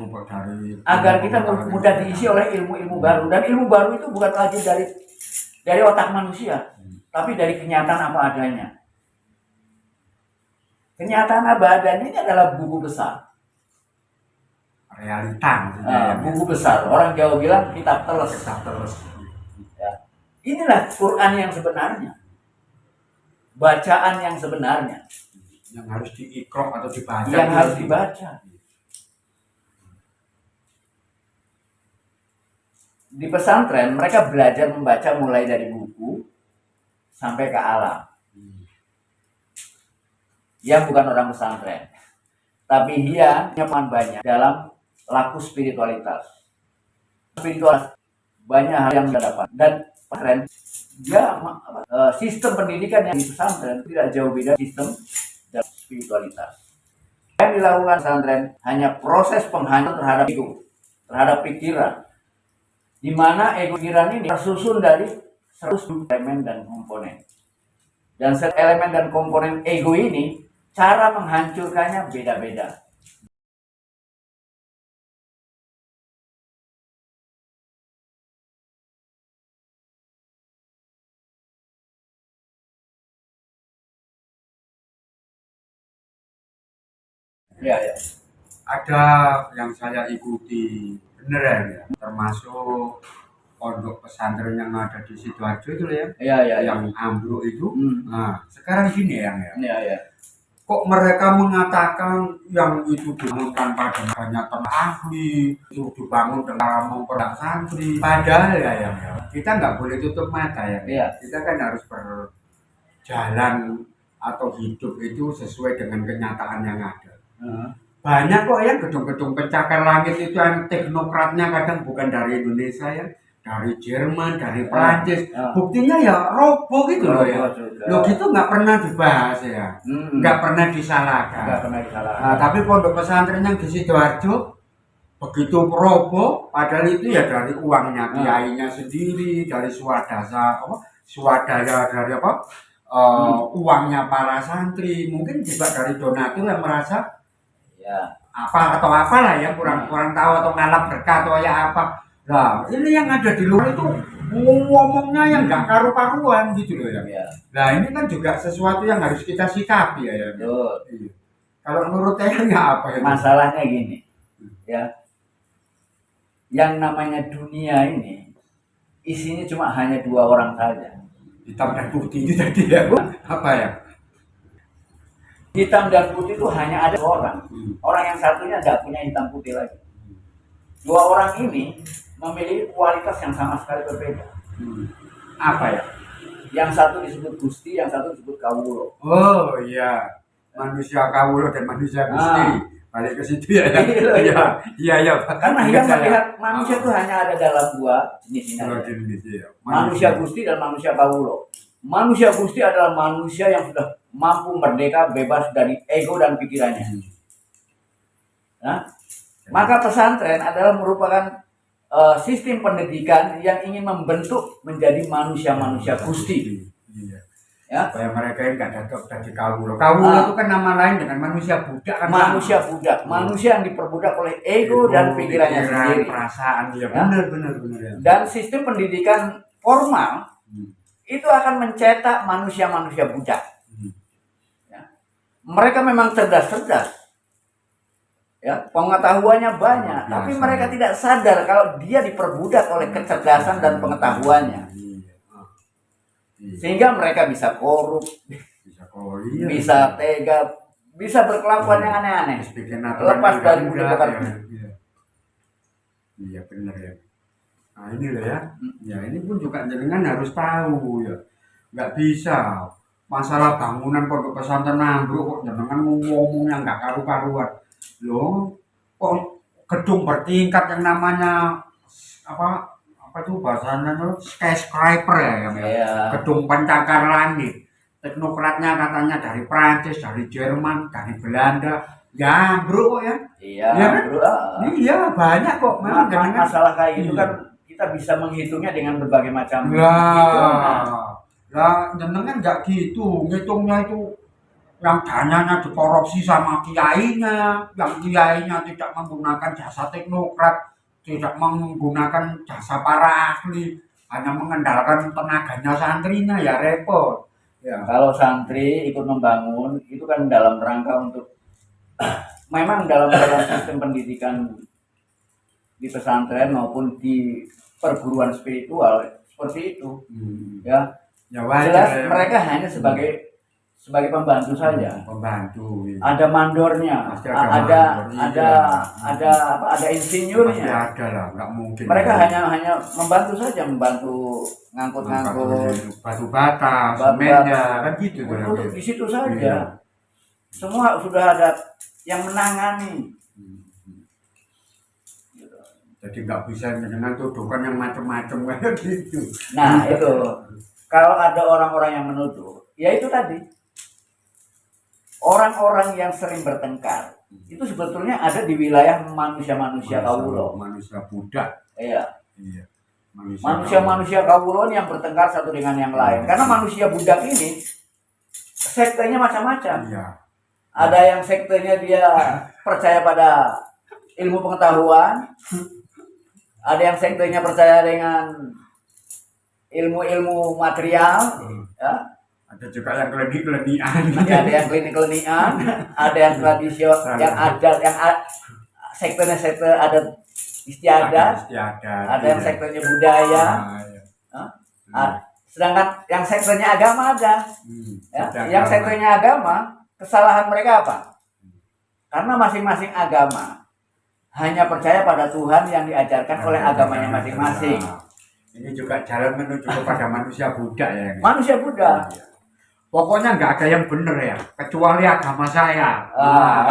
Agar kita mudah diisi oleh ilmu-ilmu baru. Dan ilmu baru itu bukan lagi dari otak manusia, tapi dari kenyataan apa adanya. Kenyataan apa adanya ini adalah buku besar. Realita. Buku besar. Orang Jawa bilang kitab teles. Ya. Inilah Quran yang sebenarnya. Bacaan yang sebenarnya. Yang harus diikrok atau dibaca. Yang harus dibaca. Di pesantren mereka belajar membaca mulai dari buku sampai ke alam. Yang bukan orang pesantren, tapi dia punya pengalaman banyak dalam laku spiritualitas. Spiritualitas banyak hal yang dia dapat. Dan pesantren dia sistem pendidikan yang di pesantren tidak jauh beda sistem dalam spiritualitas. Yang dilakukan pesantren hanya proses penghancuran terhadap ego, terhadap pikiran, di mana ego pikiran ini tersusun dari 100 elemen dan komponen. Dan setiap elemen dan komponen ego ini cara menghancurkannya beda-beda. Ya. Ada yang saya ikuti beneran ya, termasuk pondok pesantren yang ada di Sidoarjo itu loh ya, Iya, iya, iya. yang ambruk itu. Hmm. Nah, sekarang gini ya, Iya, iya. kok mereka mengatakan yang itu dibangun pada banyak ahli, itu dibangun dengan memperdak santri. Padahal ya, kita nggak boleh tutup mata ya. Iya. Kita kan harus berjalan atau hidup itu sesuai dengan kenyataan yang ada. Banyak kok yang gedung-gedung pencakar langit itu yang teknokratnya kadang bukan dari Indonesia ya, dari Jerman, dari Prancis. Buktinya ya roboh gitu loh ya. Loh gitu nggak pernah dibahas ya, nggak pernah disalahkan. Nggak pernah disalahkan. Nah, tapi pondok pesantren yang di Sidoarjo begitu roboh, padahal itu ya dari uangnya kiainya sendiri, dari swadaya dari apa? Uangnya para santri, mungkin juga dari donatur yang merasa Ya. apa atau apalah ya, kurang tahu atau ngalap berkah atau ya apa. Nah, ini yang ada di luar itu ngomongnya yang nggak karu-karuan gitu loh ya. Nah, ini kan juga sesuatu yang harus kita sikapi ya. Betul. Iya. Kalau menurut saya ya apa ya? Masalahnya gini, ya. Yang namanya dunia ini isinya cuma hanya 2 orang saja. Hitam dan putih itu tadi ya. Apa ya? Hitam dan putih itu hanya ada orang. Orang yang satunya nggak punya hitam putih lagi. 2 orang ini memiliki kualitas yang sama sekali berbeda. Apa ya? Yang satu disebut Gusti, yang satu disebut Kawulo. Oh iya, manusia kawulo dan manusia gusti. Balik ke situ ya. Iya. Karena yang melihat manusia itu hanya ada dalam 2 jenis ini. Manusia Gusti dan manusia Kawulo. Manusia Gusti adalah manusia yang sudah mampu merdeka, bebas dari ego dan pikirannya. Nah, maka pesantren adalah merupakan sistem pendidikan yang ingin membentuk menjadi manusia-manusia Gusti. Iya. Ya. Supaya mereka yang nggak jadi kawulo. Kawulo itu kan nama lain dengan manusia budak kan. Manusia budak, manusia yang diperbudak oleh ego dan pikirannya sendiri. Perasaan dia. Ya. Benar ya. Dan sistem pendidikan formal itu akan mencetak manusia-manusia budak. Ya. Mereka memang cerdas. Ya, pengetahuannya banyak, tapi mereka tidak sadar kalau dia diperbudak oleh kecerdasan dan pengetahuannya. Sehingga mereka bisa korup, bisa tega, bisa berkelakuan yang aneh-aneh. Lepas dari budaya. Iya benar ya. Nah ini loh ya. Ya ini pun juga jenengan harus tahu ya. Nggak bisa masalah bangunan pondok pesantren ambruk kok jenengan ngomongnya nggak karu-karuan. Loh, kok gedung bertingkat yang namanya apa itu bahasanya tuh skyscraper ya. Gedung pencakar langit. Teknokratnya katanya dari Prancis, dari Jerman, dari Belanda. Ya, bro kok ya. Iya, ya kan? bro. Iya, banyak kok. Masalah kayak gitu kan kita bisa menghitungnya dengan berbagai macam. Lah, jenengan nggak gitu. Ngitungnya itu yang dananya dikorupsi sama kiainya, yang kiainya tidak menggunakan jasa teknokrat, tidak menggunakan jasa para ahli, hanya mengandalkan tenaganya santrinya, ya repot. Ya. Kalau santri ikut membangun itu kan dalam rangka untuk memang dalam sistem pendidikan di pesantren maupun di perguruan spiritual seperti itu. Ya. Jelas mereka hanya sebagai pembantu saja. Pembantu. Iya. Ada mandornya, ada insinyurnya. Ada lah, nggak mungkin. Mereka hanya membantu saja, membantu ngangkut batu bata, semennya, kan gitu. Untuk di situ saja. Iya. Semua sudah ada yang menangani. Jadi nggak bisa dengan tuduhan yang macam-macam kayak gitu. Nah itu, kalau ada orang-orang yang menuduh, ya itu tadi. Orang-orang yang sering bertengkar itu sebetulnya ada di wilayah manusia-manusia kawulo. Manusia budak. Iya. Manusia kawulo yang bertengkar satu dengan yang lain. Karena manusia budak ini sektenya macam-macam. Iya. Ada yang sektenya dia percaya pada ilmu pengetahuan. Ada yang sektenya percaya dengan ilmu-ilmu material. Ya. Ada juga yang klinik-klinikan. Ada yang klinik-klinikan, ada yang tradisional, yang sekte ada istiadat, istiadat, ada yang sektenya budaya. iya. Hah? Sedangkan yang sektenya agama ada. Ya, yang sektenya agama, kesalahan mereka apa? Karena masing-masing agama hanya percaya pada Tuhan yang diajarkan oleh agamanya masing-masing. Ini juga jalan menuju kepada manusia Buddha ya. Manusia Buddha. Pokoknya nggak ada yang benar ya, kecuali agama saya.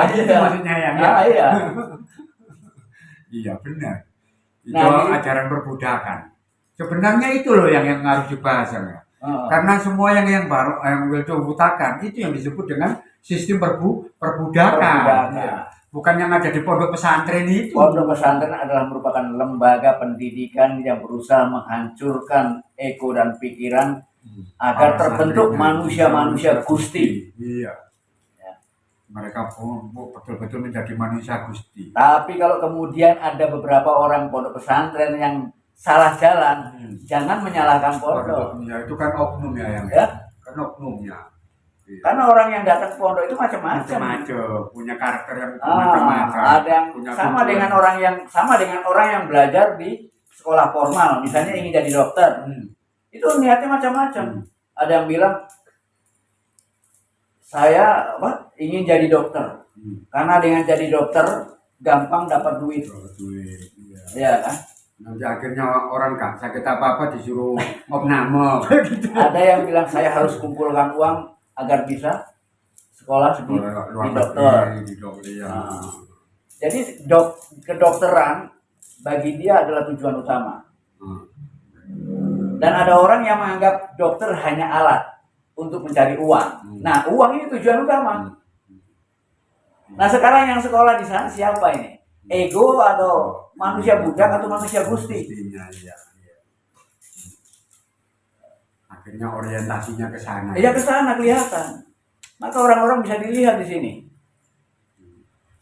Itu Iya. maksudnya ya. Iya. Iya benar. Itu Nah, ajaran perbudakan. Sebenarnya itu loh yang harus dibahas ya. Karena semua yang baru yang Wilco utarakan itu yang disebut dengan sistem perbudakan. Ya. Bukan yang ada di pondok pesantren itu. Pondok pesantren adalah merupakan lembaga pendidikan yang berusaha menghancurkan ego dan pikiran agar terbentuk manusia-manusia Gusti. Iya. Ya. Mereka pun betul-betul menjadi manusia Gusti. Tapi kalau kemudian ada beberapa orang pondok pesantren yang salah jalan, jangan menyalahkan pondok. Ya, itu kan oknum ya yang Ya. kan oknumnya. Iya. Karena orang yang datang ke pondok itu macam-macam. Macam-macam, punya karakter yang Ah, macam-macam. ada yang Punya sama tujuan. dengan orang yang belajar di sekolah formal, misalnya ingin jadi dokter. Itu niatnya macam-macam. Ada yang bilang saya ingin jadi dokter. Karena dengan jadi dokter gampang dapat duit. Duit, iya. Ya kan? Nanti akhirnya orang nggak sakit apa-apa disuruh opname. Ada yang bilang saya harus kumpulkan uang agar bisa sekolah di dokter. Di dokter ya. Jadi kedokteran bagi dia adalah tujuan utama. Dan ada orang yang menganggap dokter hanya alat untuk mencari uang. Nah, uang ini tujuan utama. Nah, sekarang yang sekolah di sana siapa ini? Ego atau manusia budak atau manusia Gusti? Iya, iya. Akhirnya orientasinya ke sana. Ya ke sana kelihatan. Maka orang-orang bisa dilihat di sini.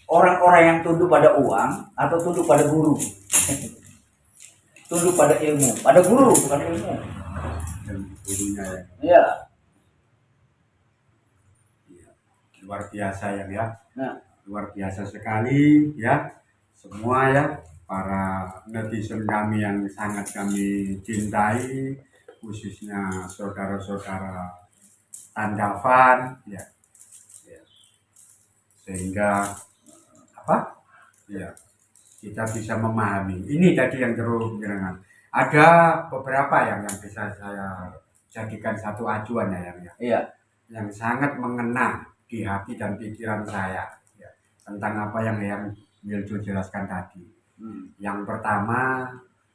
Orang-orang yang tunduk pada uang atau tunduk pada guru. Tunduk pada ilmu, pada guru bukan ilmu. Dan gurunya ya. Iya. Luar biasa ya. Nah, Luar biasa sekali ya. Semua ya para netizen kami yang sangat kami cintai, khususnya saudara-saudara Tandavan ya. Sehingga kita bisa memahami. Ini tadi yang terus bilangan. Ada beberapa yang bisa saya jadikan satu acuan ya. iya. Yang sangat mengena di hati dan pikiran saya ya, tentang apa yang Wilco jelaskan tadi. Yang pertama,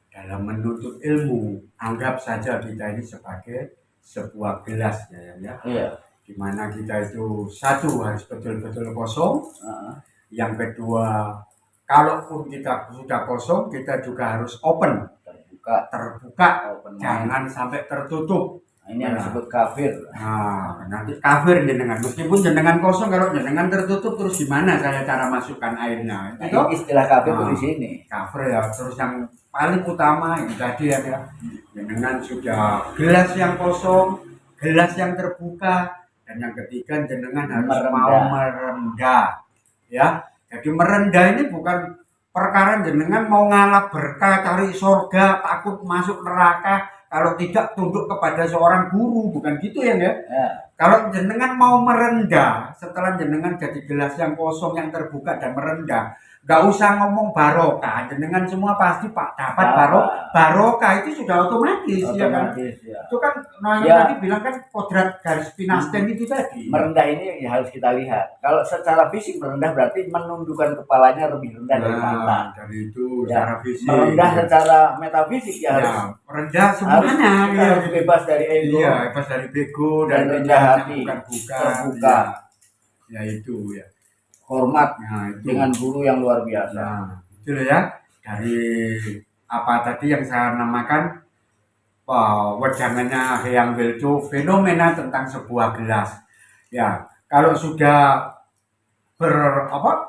dalam menuntut ilmu, anggap saja kita ini sebagai sebuah gelas ya. Iya. Dimana kita itu satu harus betul-betul kosong. Yang kedua, kalaupun kita sudah kosong, kita juga harus open, terbuka, jangan sampai tertutup. Ini yang disebut kafir. Nah, nanti kafir jenengan. Meskipun jenengan kosong, kalau jenengan tertutup, terus gimana saya cara masukkan airnya? Itu istilah kafir di sini. Kafir ya. Terus yang paling utama itu tadi ya, jenengan sudah gelas yang kosong, gelas yang terbuka, dan yang ketiga jenengan harus mau merendah. Ya, jadi merendah ini bukan perkara jenengan mau ngalap berkah, cari surga, takut masuk neraka. Kalau tidak tunduk kepada seorang guru, bukan gitu ya. Kalau jenengan mau merendah, setelah jenengan jadi gelas yang kosong, yang terbuka dan merendah, nggak usah ngomong barokah, jenengan semua pasti dapat barokah, itu sudah otomatis ya kan. Ya. Itu kan yang tadi bilang kan kodrat garis pinasten itu tadi. Merendah ini yang harus kita lihat. Kalau secara fisik merendah berarti menundukkan kepalanya lebih rendah dari mata. Dari itu secara fisik. Merendah secara metafisik ya harus. Merendah semuanya. Harus bebas dari ego. Iya, bebas dari ego dan rendah hati. Terbuka. Ya itu ya. Hormat itu. Dengan guru yang luar biasa. Nah, itu loh ya. Dari apa tadi yang saya namakan wejangannya Hyang Wilco, fenomena tentang sebuah gelas. Ya, kalau sudah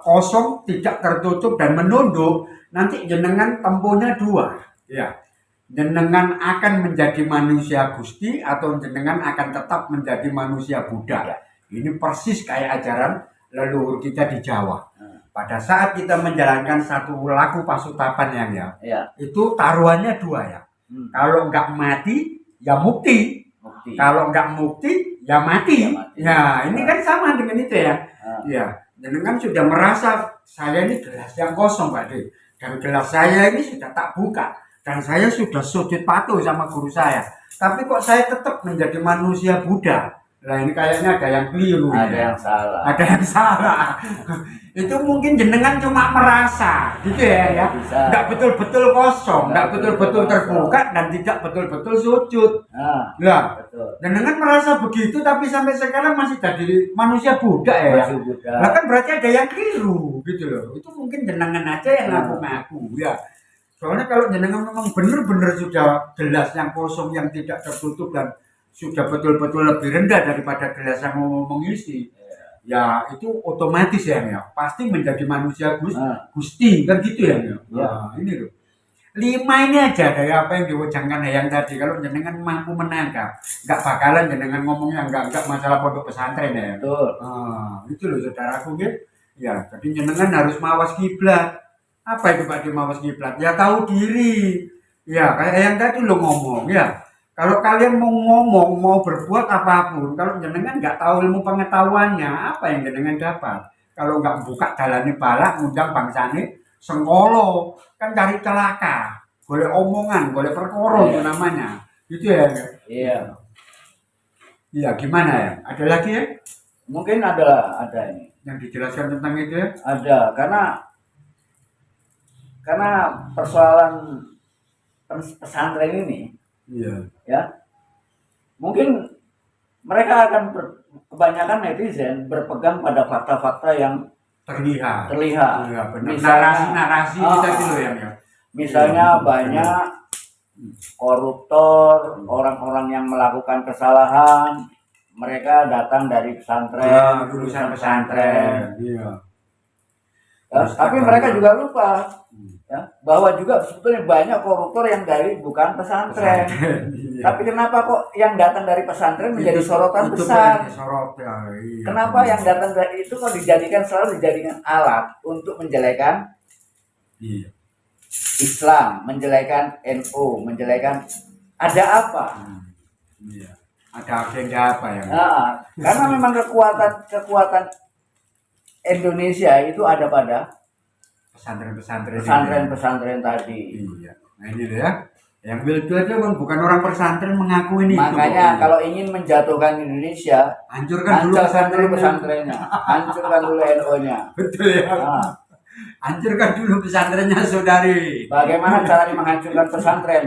kosong, tidak tertutup dan menunduk, nanti jenengan tempuhnya dua. Ya. Jenengan akan menjadi manusia Gusti atau jenengan akan tetap menjadi manusia Buddha. Ini persis kayak ajaran leluhur kita di Jawa. pada saat kita menjalankan satu laku pasutapan yang ya, Ya. itu taruhannya dua ya. Kalau nggak mati, ya mukti. Bukti. Kalau nggak mukti, ya mati. Ya mati. Ya, ini kan sama dengan itu ya. Ah. Ya, jenengan sudah merasa saya ini gelas yang kosong, Pak De. Dan gelas saya ini sudah tak buka. Dan saya sudah sujud patuh sama guru saya. Tapi kok saya tetap menjadi manusia Buddha? Nah ini kayaknya ada yang keliru. Ada ya. yang salah. Ada yang salah. Itu mungkin jenengan cuma merasa, gitu ya. Bisa. Nggak betul-betul kosong, nggak Nggak betul-betul betul-betul terbuka dan tidak betul-betul sujud. Nah, Lah, betul. jenengan merasa begitu tapi sampai sekarang masih jadi manusia Buddha ya. Masih Buddha. Lah kan berarti ada yang keliru gitu loh. Itu mungkin jenengan aja yang ngaku-ngaku ya. Soalnya kalau jenengan memang benar-benar sudah gelas yang kosong yang tidak tertutup dan sudah betul-betul lebih rendah daripada gelas yang mau mengisi, ya itu otomatis ya, pasti menjadi manusia Gusti kan gitu ya. Nah, ini loh. 5 ini aja dari apa yang diwujudkan yang tadi. Kalau jenengan mampu menangkap, nggak bakalan jenengan ngomongnya enggak masalah pondok pesantren ya. Betul. Itu loh saudaraku gitu. Ya, jadi jenengan harus mawas kiblat. Apa itu Pak mawas kiblat? Ya tahu diri. Ya, kayak yang tadi lo ngomong ya. Kalau kalian mau ngomong, mau berbuat apapun, kalau jenengan nggak tahu ilmu pengetahuannya, apa yang jenengan dapat? Kalau nggak buka jalannya balak, ngundang bangsane senggolo, kan cari celaka, boleh omongan, boleh perkara itu namanya, gitu ya? Iya. Iya, gimana ya? Ada lagi ya? Mungkin ada ini. Yang dijelaskan tentang itu ya? Ada, karena persoalan pesantren ini, Iya. ya, mungkin mereka akan kebanyakan netizen berpegang pada fakta-fakta yang Terlihat. Iya, benar. Misalnya, Narasi kita dulu ya. misalnya banyak koruptor, orang-orang yang melakukan kesalahan, mereka datang dari pesantren, lulusan pesantren. Iya. Ya, tapi mereka juga lupa ya, bahwa juga sebetulnya banyak koruptor yang dari bukan pesantren. Iya. Tapi kenapa kok yang datang dari pesantren menjadi Itu- sorotan itu besar? menjadi sorotan, iya. Kenapa yang datang dari itu kok selalu dijadikan alat untuk menjelekan Iya. Islam, menjelekan NU, menjelekan ada apa? Iya. Ada agenda apa ya? Nah, karena memang kekuatan Indonesia itu ada pada Pesantren-pesantren. pesantren-pesantren tadi. Iya. Nah ini deh ya. Yang Wildo aja bang, bukan orang pesantren mengaku ini. Makanya itu, kalau ingin menjatuhkan Indonesia, hancurkan dulu hancurkan dulu pesantrennya. pesantrennya, hancurkan dulu NU-nya. Betul ya. Nah, Hancurkan dulu pesantrennya saudari. bagaimana caranya menghancurkan pesantren?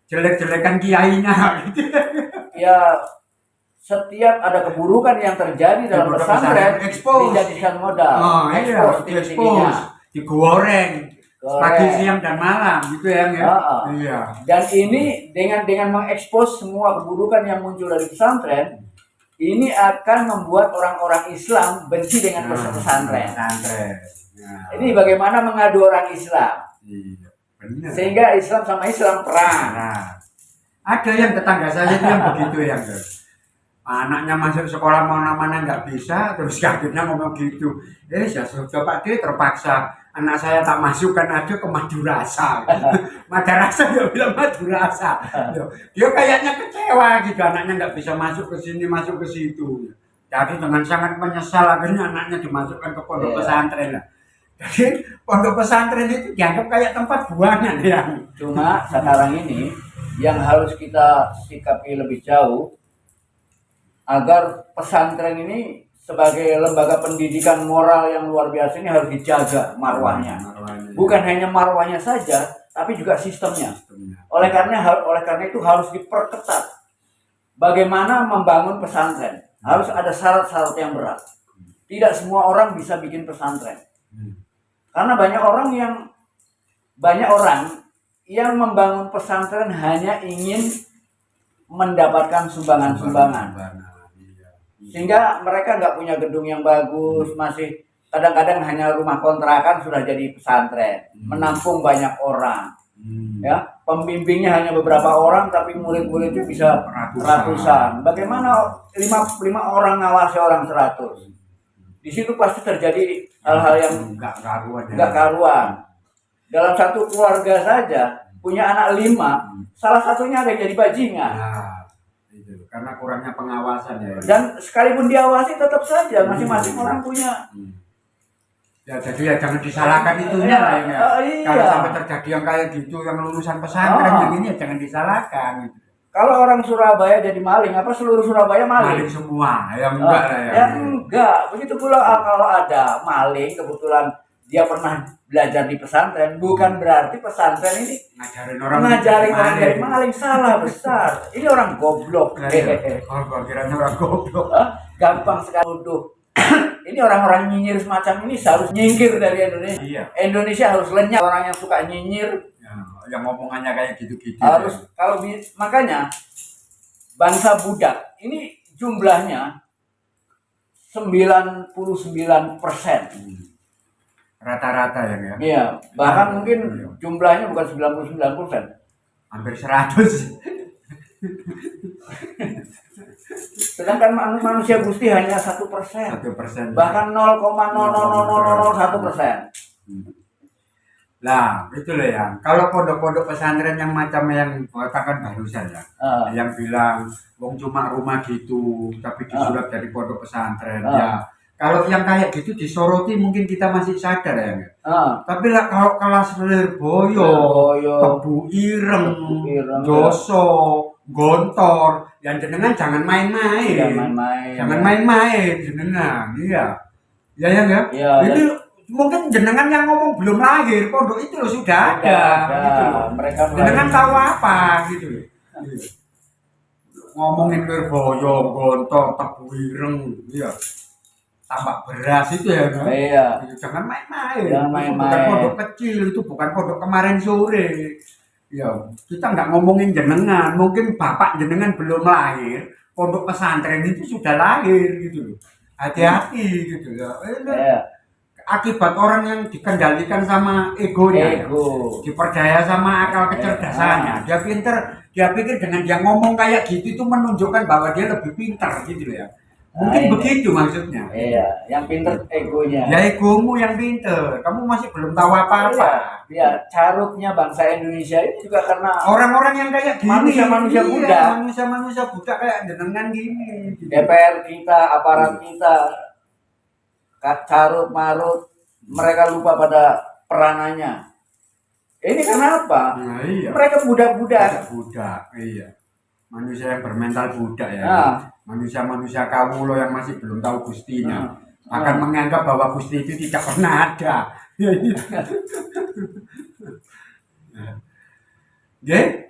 Jelek-jelekan kiainya. Gitu. Ya, setiap ada keburukan yang terjadi dalam Keburukan pesantren pesantren, expose. dijadikan modal, Oh iya, expose tinggi-tingginya. digoreng, pagi, siang dan malam, gitu ya. Iya. Dan ini dengan mengekspos semua keburukan yang muncul dari pesantren, ini akan membuat orang-orang Islam benci dengan pesantren. Nah, Ini bagaimana mengadu orang Islam, iya, benar. sehingga Islam sama Islam perang. Nah, ada yang tetangga saya itu yang begitu ya, anaknya masuk sekolah mana-mana nggak bisa, terus akhirnya ngomong gitu. Ya sudah Pak D, terpaksa anak saya tak masukkan aja ke Madrasah. Madrasah dia bilang Madrasah. Dia kayaknya kecewa gitu, anaknya nggak bisa masuk ke sini, masuk ke situ. Jadi dengan sangat menyesal akhirnya anaknya dimasukkan ke pondok pesantren lah. Jadi pondok pesantren itu dianggap kayak tempat buangan ya. Cuma sekarang ini yang harus kita sikapi lebih jauh agar pesantren ini sebagai lembaga pendidikan moral yang luar biasa ini harus dijaga marwahnya. Bukan hanya marwahnya saja, tapi juga sistemnya. Oleh karena itu harus diperketat. Bagaimana membangun pesantren? Harus ada syarat-syarat yang berat. Tidak semua orang bisa bikin pesantren. Karena banyak orang yang membangun pesantren hanya ingin mendapatkan sumbangan-sumbangan. Sehingga mereka nggak punya gedung yang bagus, masih kadang-kadang hanya rumah kontrakan sudah jadi pesantren, menampung banyak orang. Ya, pembimbingnya hanya beberapa orang, tapi murid-muridnya bisa ratusan. Bagaimana lima orang ngawasi orang 100? Di situ pasti terjadi hal-hal yang nggak karuan. nggak karuan. Dalam satu keluarga saja punya anak 5, salah satunya ada yang jadi bajingan. Nah, itu karena kurangnya pengawasan ya. Dan sekalipun diawasi tetap saja masing-masing orang punya. Ya jadi ya jangan disalahkan itunya lah ya. Iya. Kalau sampai terjadi yang kayak gitu, yang lulusan pesantren yang ini ya jangan disalahkan. Gitu. Kalau orang Surabaya jadi maling, apa seluruh Surabaya maling? Maling semua, ya enggak lah ya. Ya enggak, begitu pula kalau ada maling kebetulan dia pernah belajar di pesantren, bukan berarti pesantren ini Ngajarin orang dari maling, salah besar. Ini orang goblok. Oh, kiranya orang goblok. Gampang sekali tuduh. Ini orang-orang nyinyir semacam ini seharus nyingkir dari Indonesia. Iya. Indonesia harus lenyap orang yang suka nyinyir. Ya, yang ngomongannya kayak gitu-gitu. Harus Ya. kalau makanya bangsa budak ini jumlahnya 99%. Rata-rata ya. Iya, bahkan mungkin jumlahnya bukan 99%. Hampir 100. Sedangkan manusia Gusti hanya 1%. 1%. Bahkan 0,00001%. Lah, itu loh ya. Kalau pondok-pondok pesantren yang macam yang katakan barusan ya, yang bilang wong cuma rumah gitu, tapi disulap dari pondok pesantren. Ya, kalau yang kayak gitu disoroti mungkin kita masih sadar ya. Tapi lah kalau kelas Lirboyo, Tebu Ireng, Joso, Gontor, yang jenengan jangan main-main. Jangan main-main jenengan. Iya. Ya ya enggak? Ini mungkin jenengan yang ngomong belum lahir, pondok itu loh sudah ada. Gitu loh. Mereka Jenengan tahu apa gitu loh. Ngomongin Lirboyo, Gontor, Tebu Ireng, iya. Tambak beras itu ya kan? Iya. Jangan main-main. Jangan Itu main-main. bukan pondok kecil, itu bukan pondok kemarin sore. Ya, kita nggak ngomongin jenengan, mungkin bapak jenengan belum lahir, pondok pesantren itu sudah lahir gitu loh. Hati-hati gitu ya. Akibat orang yang dikendalikan sama egonya, dipercaya sama akal kecerdasannya, dia pikir dengan dia ngomong kayak gitu itu menunjukkan bahwa dia lebih pintar gitu loh ya. Mungkin begitu maksudnya. Iya, yang pinter egonya. Ya egomu yang pinter, kamu masih belum tahu apa-apa. Ya, carutnya bangsa Indonesia ini juga karena Orang-orang yang kayak gini, manusia-manusia budak. Manusia-manusia budak kayak jenengan gini. Gitu. DPR kita, aparat kita, carut marut, mereka lupa pada peranannya. Ini kenapa? Nah, iya. Mereka budak-budak. Budak, iya. Manusia yang bermental budak ya. Nah. Manusia-manusia kamu loh yang masih belum tahu gustinya akan menganggap bahwa gusti itu tidak pernah ada.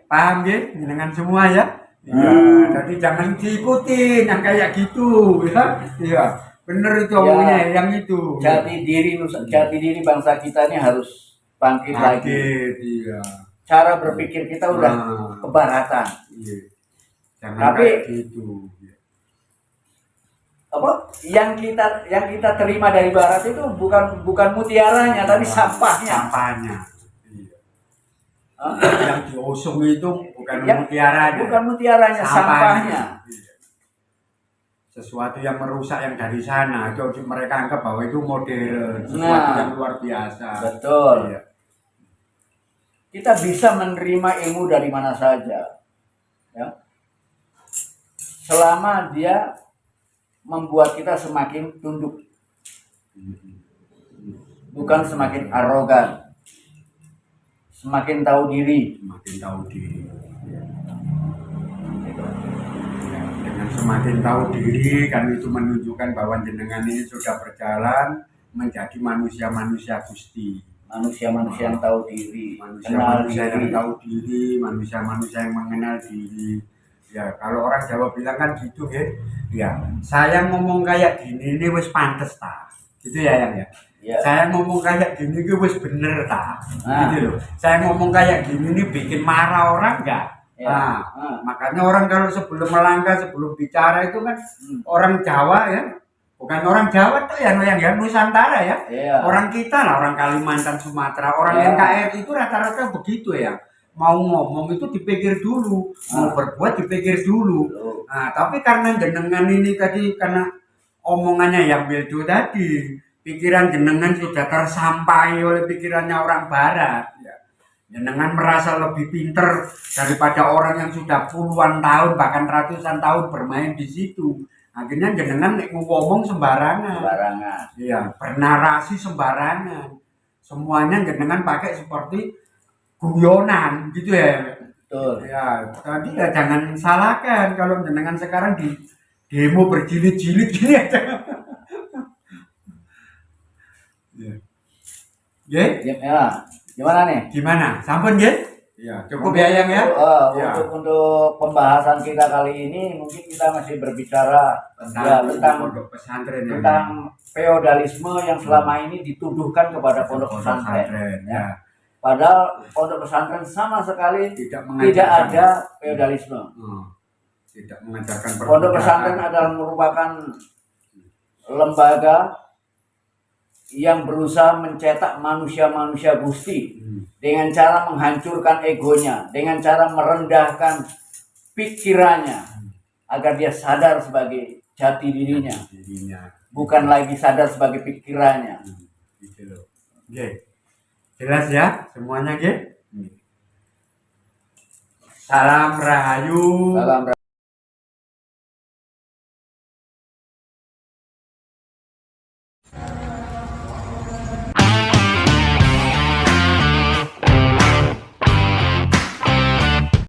Paham dengan semua ya? Iya. Jadi jangan diikutin yang kayak gitu ya. Iya. Bener itu omongnya yang itu. Jati diri bangsa kita ini harus bangkit lagi. Iya. Cara berpikir kita udah kebaratan. Iya. Jangan Tapi kayak gitu. Apa yang kita terima dari barat itu bukan mutiaranya tapi sampahnya. Iya. Yang diusung itu bukan mutiaranya. Bukan mutiaranya, sampahnya. Iya. Sesuatu yang merusak yang dari sana itu mereka anggap bahwa itu modern, sesuatu yang luar biasa. Betul. Iya. Kita bisa menerima ilmu dari mana saja. Ya. Selama dia membuat kita semakin tunduk, bukan semakin arogan, semakin tahu diri. Dengan semakin tahu diri kan itu menunjukkan bahwa jenengan ini sudah berjalan menjadi manusia-manusia Gusti. Manusia-manusia yang tahu diri, Manusia-manusia yang tahu diri, manusia-manusia yang mengenal diri. Ya, kalau orang Jawa bilang kan gitu ya. Saya ngomong kayak gini ini wis pantes ta. Gitu ya yang ya. Ya. Saya ngomong kayak gini ini wis bener ta. Gitu loh. Saya ngomong kayak gini ini bikin marah orang enggak? Ya. Makanya orang kalau sebelum melangkah, sebelum bicara itu kan orang Jawa ya. Bukan orang Jawa tuh ya Nusantara ya. Orang kita lah, orang Kalimantan, Sumatera, orang NKRI itu rata-rata begitu ya. Mau ngomong itu dipikir dulu, mau berbuat dipikir dulu. Nah, tapi karena jenengan ini tadi karena omongannya yang Wildo tadi, pikiran jenengan sudah tersampai oleh pikirannya orang barat ya. Jenengan merasa lebih pinter daripada orang yang sudah puluhan tahun bahkan ratusan tahun bermain di situ. Akhirnya jenengan ngomong sembarangan. Barangan. Iya, bernarasi sembarangan. Semuanya jenengan pakai seperti guyonan gitu ya. Betul. Ya, tadi ya jangan salahkan kalau jenengan sekarang di demo berjilid-jilid gini aja. Ya. Ya, gimana nih? Gimana? Sampun nggih? Ya, cukup ya yang ya. Ya. Untuk pembahasan kita kali ini mungkin kita masih berbicara tentang pondok pesantren ya. tentang feodalisme yang selama ini dituduhkan kepada pondok pesantren. Ya. Padahal pondok pesantren sama sekali Tidak tidak mengajarkan ada feodalisme. Tidak mengajarkan Pondok pesantren adalah merupakan lembaga yang berusaha mencetak manusia-manusia gusti dengan cara menghancurkan egonya, dengan cara merendahkan pikirannya agar dia sadar sebagai jati dirinya, bukan lagi sadar sebagai pikirannya. Gitu loh. Oke. Jelas ya semuanya, nggih? Salam Rahayu. Salam